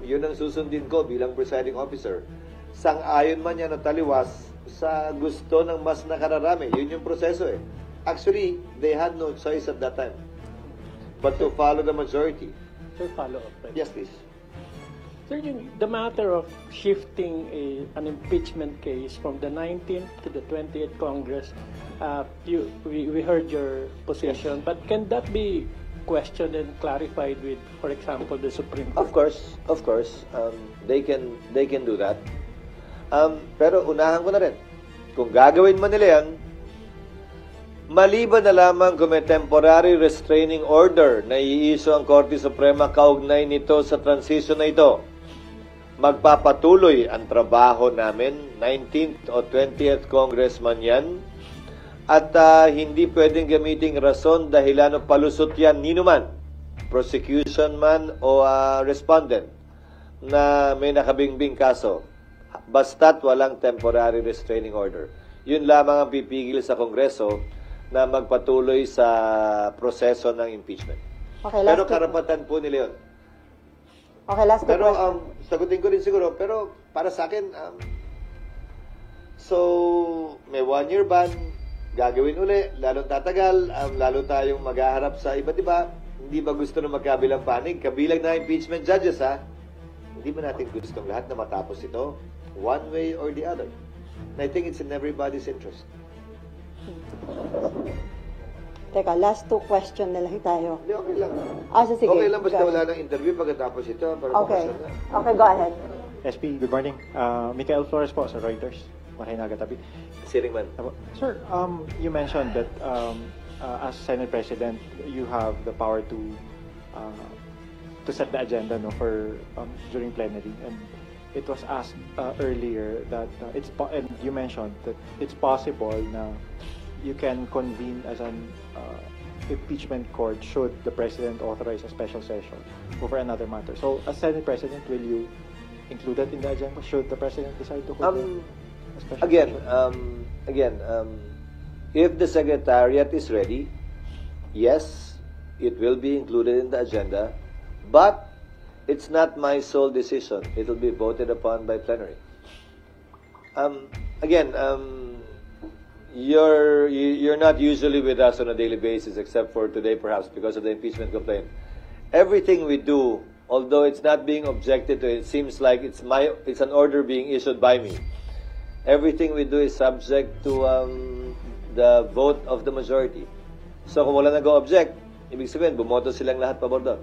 yun ang susundin ko bilang presiding officer. Sang-ayon man yan na taliwas sa gusto ng mas nakararami. Yun yung proseso eh. Actually, they had no choice at that time but to follow the majority. Sir, follow up. Right? Yes, please. Sir, the matter of shifting an impeachment case from the 19th to the 20th Congress, we heard your position, but can that be questioned and clarified with, for example, the Supreme Court? Of course. They can do that. Pero unahan ko na rin. Kung gagawin man nila yan, maliban na lamang kung may temporary restraining order na i-issue ang Korte Suprema kaugnay nito sa transition na ito, magpapatuloy ang trabaho namin, 19th o 20th Congressman yan, at hindi pwedeng gamiting rason dahilan o palusot yan ninuman, prosecution man o respondent na may nakabingbing kaso, basta't walang temporary restraining order. Yun lamang ang pipigil sa Kongreso na magpatuloy sa proseso ng impeachment. Okay, Pero karapatan po nila yun. Okay, last Pero question. sagutin ko rin siguro, pero para sa akin, so may 1-year ban, gagawin uli, lalong tatagal, lalo tayong maghaharap sa iba't iba. Hindi ba gusto na magkabilang panig? Kabilang na impeachment judges, ha? Hindi ba natin gustong lahat na matapos ito? One way or the other. And I think it's in everybody's interest. Teka, last 2 question na lang tayo. Hindi, okay lang. Sige. Okay lang basta Go wala ahead. ng interview pagkatapos ito. Para Okay. makasal na. Okay, go ahead. SP, good morning. Michael Flores po sa Reuters. Mahinaga tabi. Siring man. Sir, you mentioned that as Senate President, you have the power to set the agenda for during plenary, and it was asked earlier that and you mentioned that it's possible na you can convene as an impeachment court should the President authorize a special session over another matter. So, as Senate President, will you include that in the agenda should the President decide to hold a special Again, if the Secretariat is ready, yes, it will be included in the agenda, but it's not my sole decision. It will be voted upon by plenary. you're not usually with us on a daily basis, except for today, perhaps because of the impeachment complaint. Everything we do, although it's not being objected to, it seems like it's an order being issued by me. Everything we do is subject to the vote of the majority. So kung wala nag-object, ibig sabihin, bumoto silang lahat pabor doon.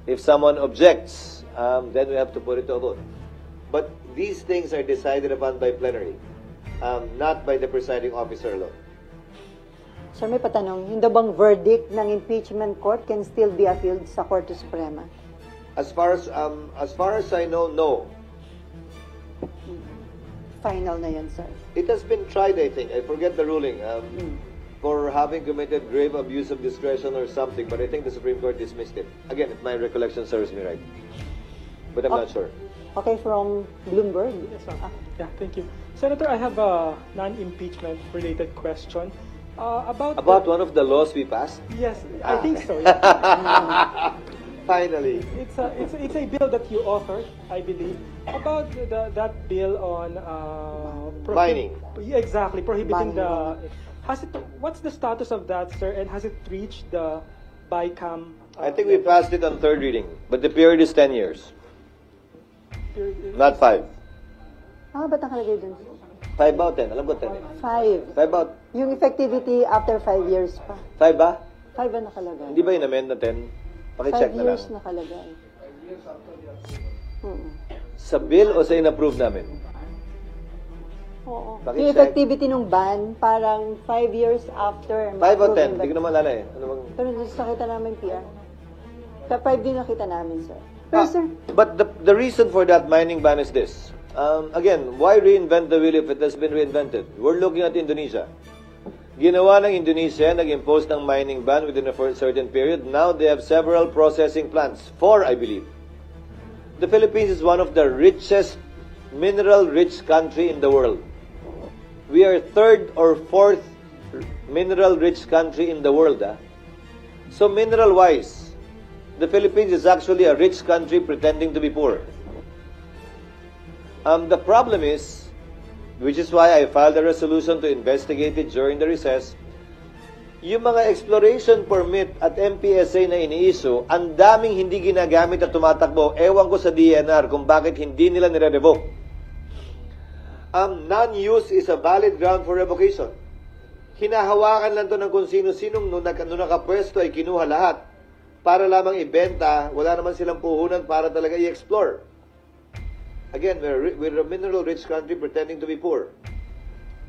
If someone objects, then we have to put it to a vote. But these things are decided upon by plenary, not by the presiding officer alone. Sir, may patanong, yung daw bang verdict ng impeachment court can still be appealed sa Korte Suprema? As far as I know, no. Final na yun, sir. It has been tried, I think. I forget the ruling. For having committed grave abuse of discretion or something, but I think the Supreme Court dismissed it. Again, if my recollection serves me right. But I'm not sure. Okay, from Bloomberg. Yes, ma'am. Yeah, thank you. Senator, I have a non-impeachment related question. About one of the laws we passed? Yes, I think so. Yeah. Finally. It's a bill that you authored, I believe, about that bill on mining. Yeah, exactly, prohibiting Mining. What's the status of that, sir? And has it reached the BICAM? I think we passed it on third reading, but the period is 10 years, not 5. Ba't nakalagay dun? 5 ba o 10? Alam ko 10. 5. 5 ba? Yung effectivity after 5 years pa. 5 ba? 5 ba nakalagay? Hindi ba in-amend na 10? 5 Pakicheck na lang. years nakalagay. Sa bill o sa in-approve namin? Oo. Pakicheck. Yung effectivity ng ban, parang 5 years after. 5 o 10? Hindi ko naman alala eh. Ano bang... Pero nakita namin, PR. Sa 5 din nakita namin, sir. Pero, sir, But the reason for that mining ban is this. Again, why reinvent the wheel if it has been reinvented? We're looking at Indonesia. Ginawa ng Indonesia, nag-impose ng mining ban within a certain period. Now they have several processing plants. 4, I believe. The Philippines is one of the richest mineral-rich country in the world. We are 3rd or 4th mineral-rich country in the world. So mineral-wise, the Philippines is actually a rich country pretending to be poor. The problem is, which is why I filed a resolution to investigate it during the recess, yung mga exploration permit at MPSA na ini-issue, ang daming hindi ginagamit at tumatakbo. Ewan ko sa DNR kung bakit hindi nila nire-revoke. Non-use is a valid ground for revocation. Hinahawakan lang to ng kung sino-sinong nung nakapwesto ay kinuha lahat para lamang ibenta, wala naman silang puhunan para talaga i-explore. Again, we're a mineral-rich country pretending to be poor.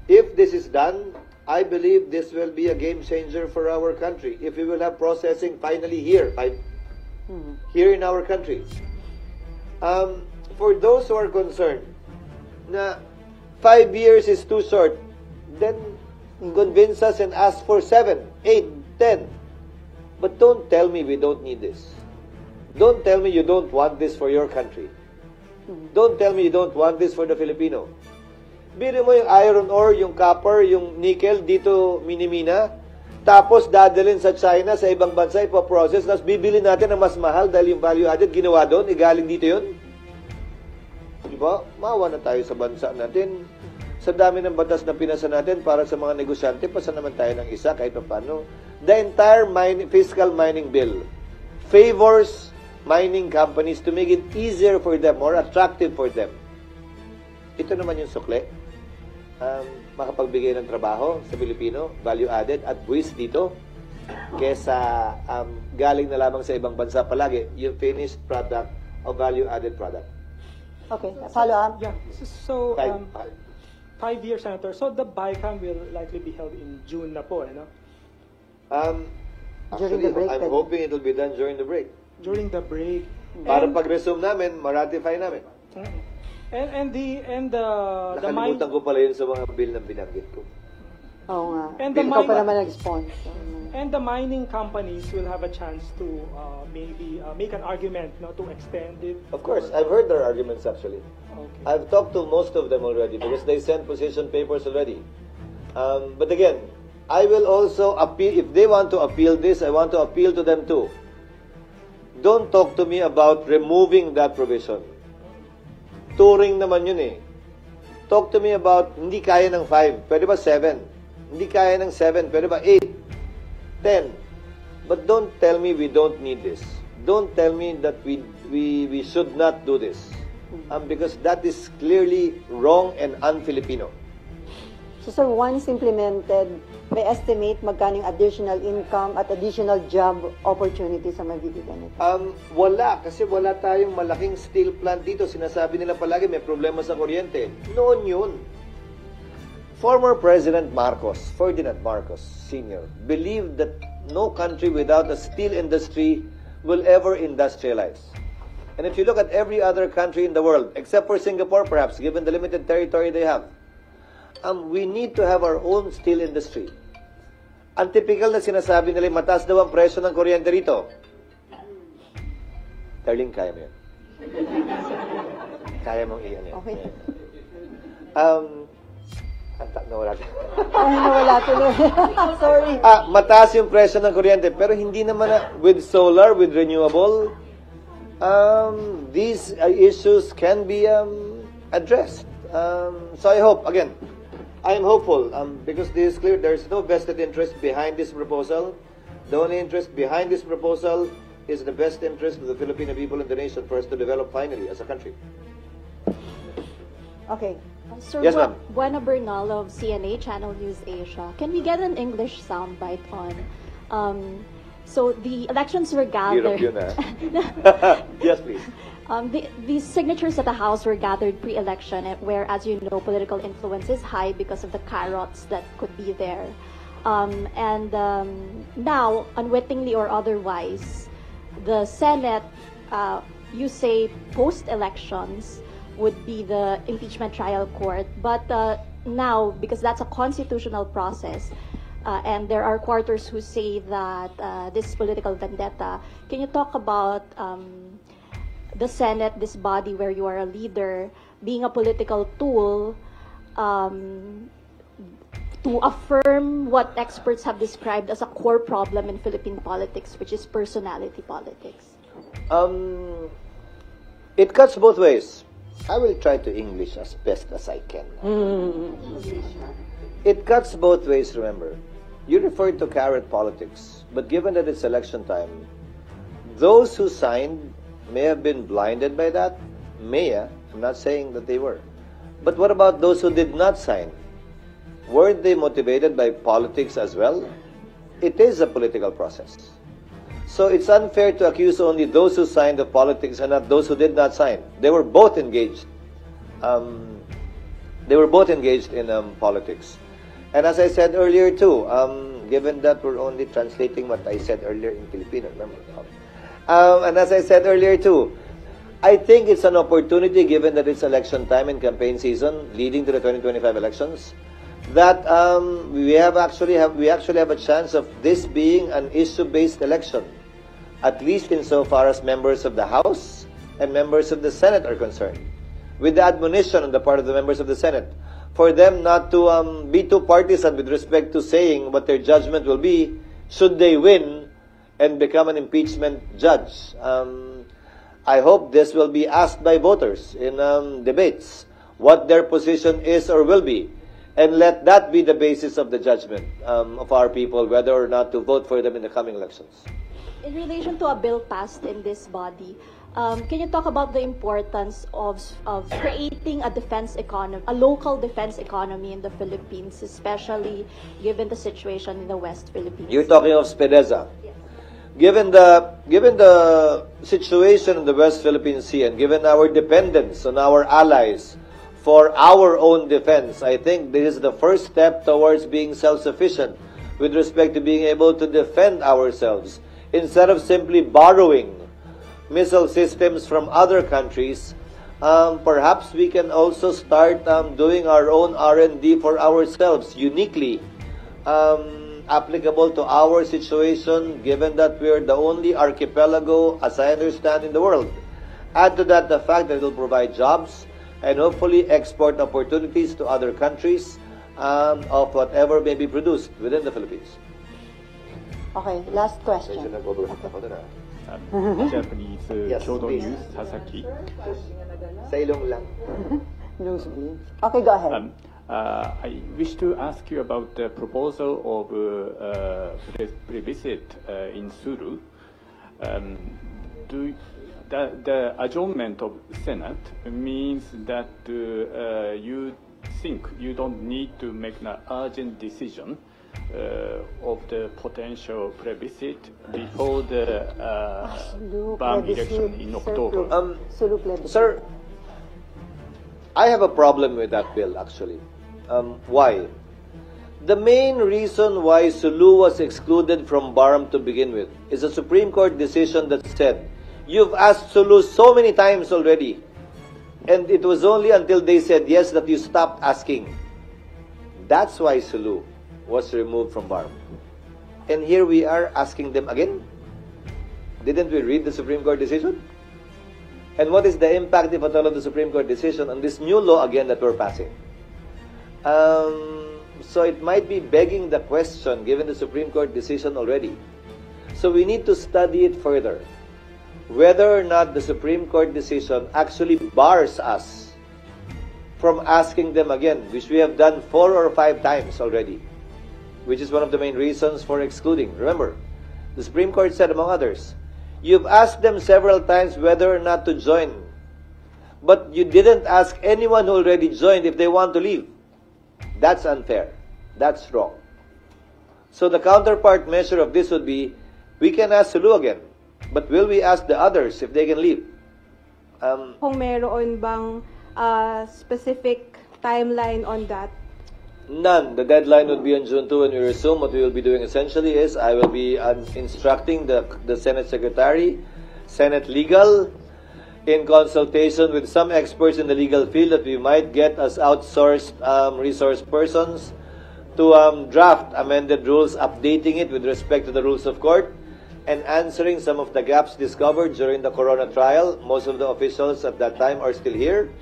If this is done, I believe this will be a game changer for our country. If we will have processing finally here in our country. For those who are concerned na 5 years is too short, then convince us and ask for 7, 8, 10. But don't tell me we don't need this. Don't tell me you don't want this for your country. Don't tell me you don't want this for the Filipino. Bili mo yung iron ore, yung copper, yung nickel dito minimina, tapos dadalhin sa China, sa ibang bansa, ipaprocess, tapos bibili natin ng mas mahal dahil yung value added ginawa doon, igaling dito yun. Diba? Maawa na tayo sa bansa natin. Sa dami ng batas na pinasa natin para sa mga negosyante, pasa naman tayo ng isa kahit pa paano. The entire fiscal mining bill favors mining companies to make it easier for them, more attractive for them. Ito naman yung sukle. Makapagbigay ng trabaho sa Pilipino, value added, at buwis dito, kesa galing na lamang sa ibang bansa palagi, yung finished product o value added product. okay, follow up. Yeah. So, 5 years, Senator. So the BICAM will likely be held in June na po, no? During the break, I'm hoping it'll be done during the break. During the break. Para pag-resume namin, ma-ratify namin. And the Nakalimutan ko pala yun sa mga bill na binanggit ko. Oo nga. And Ikaw pa naman nag-sponsor. And the mining companies will have a chance to maybe make an argument, no, to extend it. Of course, I've heard their arguments actually. Okay. I've talked to most of them already because they sent position papers already. But again, I will also appeal, if they want to appeal this, I want to appeal to them too. Don't talk to me about removing that provision. Touring naman yun eh. Talk to me about, hindi kaya ng 5. Pwede ba 7? Hindi kaya ng 7, pwede ba 8, 10? But don't tell me we don't need this. Don't tell me that we should not do this. Because that is clearly wrong and un-Filipino. So sir, once implemented, may estimate magkano yung additional income at additional job opportunities sa mabibigyan nito? Wala, kasi wala tayong malaking steel plant dito. Sinasabi nila palagi may problema sa kuryente. Noon yun. Former President Marcos, Ferdinand Marcos Sr., believed that no country without a steel industry will ever industrialize. And if you look at every other country in the world, except for Singapore perhaps, given the limited territory they have, we need to have our own steel industry. Ang typical na sinasabi nila, mataas daw ang presyo ng kuryente rito. Darling, kaya mo yan. Kaya mong iyan yan. Okay. Nawala. Nawala tuloy. Sorry. Mataas yung presyo ng kuryente, pero hindi naman with solar, with renewable, these issues can be addressed. So I hope, again, I am hopeful because this is clear. There is no vested interest behind this proposal. The only interest behind this proposal is the best interest of the Filipino people and the nation for us to develop finally as a country. Okay. Sir, Yes, ma'am. Buena Bernal of CNA Channel News Asia. Can we get an English soundbite on? So the elections were gathered. Hirap yun, Yes, please. The signatures at the House were gathered pre-election, where, as you know, political influence is high because of the carrots that could be there. Now, unwittingly or otherwise, the Senate, you say post-elections, would be the impeachment trial court. But now, because that's a constitutional process, and there are quarters who say that this is political vendetta, can you talk about the Senate, this body where you are a leader, being a political tool to affirm what experts have described as a core problem in Philippine politics, which is personality politics? It cuts both ways. I will try to English as best as I can. It cuts both ways, remember. You referred to carrot politics, but given that it's election time, those who signed may have been blinded by that. I'm not saying that they were. But what about those who did not sign? Weren't they motivated by politics as well? It is a political process. So it's unfair to accuse only those who signed of politics and not those who did not sign. They were both engaged. In politics. And as I said earlier too, given that we're only translating what I said earlier in Filipino, remember? And as I said earlier too, I think it's an opportunity, given that it's election time and campaign season leading to the 2025 elections, that we actually have a chance of this being an issue-based election, at least insofar as members of the House and members of the Senate are concerned, with the admonition on the part of the members of the Senate for them not to be too partisan with respect to saying what their judgment will be should they win and become an impeachment judge. I hope this will be asked by voters in debates, what their position is or will be, and let that be the basis of the judgment of our people, whether or not to vote for them in the coming elections. In relation to a bill passed in this body, can you talk about the importance of creating a defense economy, a local defense economy in the Philippines, especially given the situation in the West Philippines? You're talking of SPEDEZA. Yes. Given the situation in the West Philippine Sea and given our dependence on our allies for our own defense, I think this is the first step towards being self-sufficient with respect to being able to defend ourselves, instead of simply borrowing missile systems from other countries. Perhaps we can also start doing our own R&D for ourselves, uniquely applicable to our situation, given that we're the only archipelago, as I understand, in the world. Add to that the fact that it will provide jobs and hopefully export opportunities to other countries of whatever may be produced within the Philippines. Okay, last question. Japanese Kyodo News, Sasaki. Sa ilong lang. Okay, go ahead. I wish to ask you about the proposal of plebiscite in Sulu. The adjournment of Senate means that you think you don't need to make an urgent decision of the potential plebiscite before the BAM election in October. Sir, I have a problem with that bill, actually. Why? The main reason why Sulu was excluded from BARM to begin with is a Supreme Court decision that said, you've asked Sulu so many times already, and it was only until they said yes that you stopped asking. That's why Sulu was removed from BARM. And here we are asking them again. Didn't we read the Supreme Court decision? And what is the impact, if at all, of the Supreme Court decision on this new law again that we're passing? So it might be begging the question, given the Supreme Court decision already. So we need to study it further, whether or not the Supreme Court decision actually bars us from asking them again, which we have done 4 or 5 times already, which is one of the main reasons for excluding. Remember, the Supreme Court said, among others, you've asked them several times whether or not to join, but you didn't ask anyone who already joined if they want to leave. That's unfair. That's wrong. So the counterpart measure of this would be, we can ask Sulu again, but will we ask the others if they can leave? Kung meron bang specific timeline on that? None. The deadline would be on June 2 when we resume. What we will be doing essentially is I will be instructing the Senate Secretary, Senate Legal, in consultation with some experts in the legal field that we might get as outsourced resource persons to draft amended rules, updating it with respect to the rules of court, and answering some of the gaps discovered during the Corona trial. Most of the officials at that time are still here.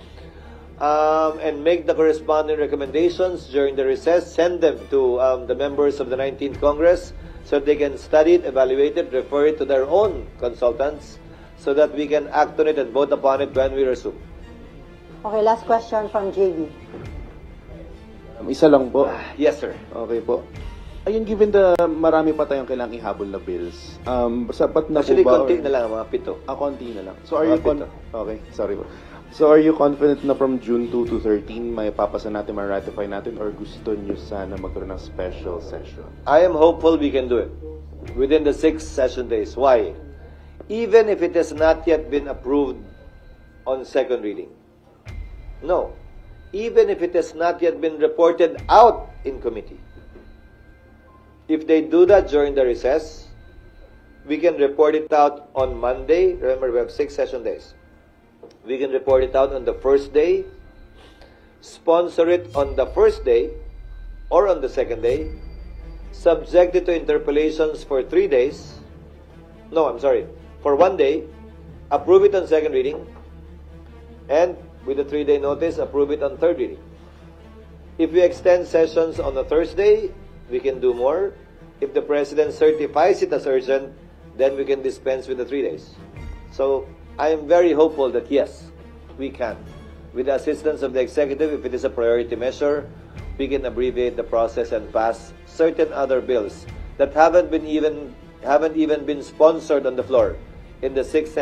And make the corresponding recommendations during the recess, send them to the members of the 19th Congress so they can study it, evaluate it, refer it to their own consultants so that we can act on it and vote upon it when we resume. Okay, last question from JB. Isa lang po. Yes, sir. Okay po. Ayun, given the marami pa tayong kailangang ihabol na bills, sapat na Actually, po ba? konti na lang, mga 7. Konti na lang. So are you okay, sorry po. So are you confident na from June 2 to 13 may papasa natin, may ratify natin, or gusto nyo sana magkaroon ng special session? I am hopeful we can do it within the 6 session days. Why? Even if it has not yet been approved on second reading. No. Even if it has not yet been reported out in committee. If they do that during the recess, we can report it out on Monday. Remember, we have 6 session days. We can report it out on the first day, sponsor it on the first day or on the second day, subject it to interpellations for 3 days. No, I'm sorry. For 1 day, approve it on second reading, and with a 3-day notice, approve it on third reading. If we extend sessions on a Thursday, we can do more. If the President certifies it as urgent, then we can dispense with the 3 days. So, I am very hopeful that yes, we can. With the assistance of the executive, if it is a priority measure, we can abbreviate the process and pass certain other bills that haven't even been sponsored on the floor in the 6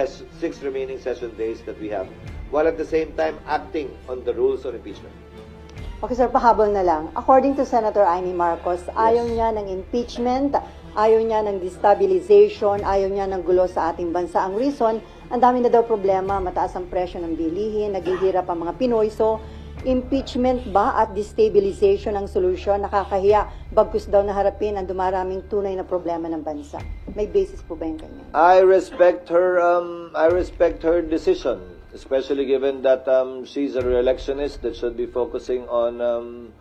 remaining session days that we have, while at the same time acting on the rules on impeachment. Okay, sir, pahabol na lang. According to Senator Amy Marcos, ayaw niya ng impeachment, ayaw niya ng destabilization, ayaw niya ng gulo sa ating bansa. Ang reason, ang dami na daw problema, mataas ang presyo ng bilihin, naghihirap ang mga Pinoy. So, impeachment ba at destabilization ang solusyon? Nakakahiya, bagkus daw na harapin ang dumaraming tunay na problema ng bansa. May basis po ba yung kanya? I respect her decision, especially given that she's a re-electionist that should be focusing on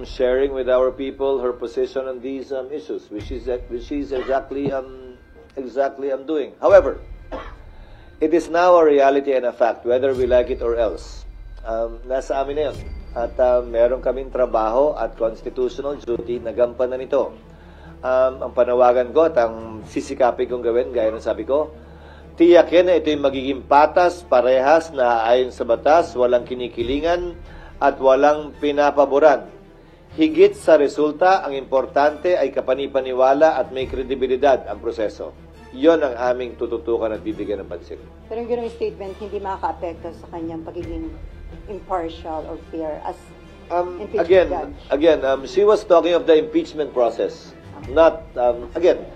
sharing with our people her position on these issues, which is exactly doing. However, it is now a reality and a fact, whether we like it or else. Nasa amin na yun. At meron kaming trabaho at constitutional duty na gampanan nito. Ang panawagan ko at ang sisikapin kong gawin, gaya ng sabi ko, tiyakin na ito yung magiging patas, parehas, na ayon sa batas, walang kinikilingan, at walang pinapaboran. Higit sa resulta, ang importante ay kapanipaniwala at may kredibilidad ang proseso. Yon ang aming tututukan at bibigyan ng pansin. Pero yung ganung statement, hindi makaka-apekto sa kanyang pagiging impartial or fair as impeachment judge. Again, she was talking of the impeachment process. Not, again,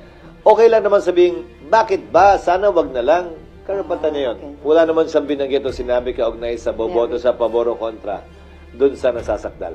okay lang naman sabihin, bakit ba? Sana wag na lang. Karapatan niya yun. Wala naman siyang binanggit o sinabi kaugnay sa boboto sa pabor o kontra dun sa nasasakdal.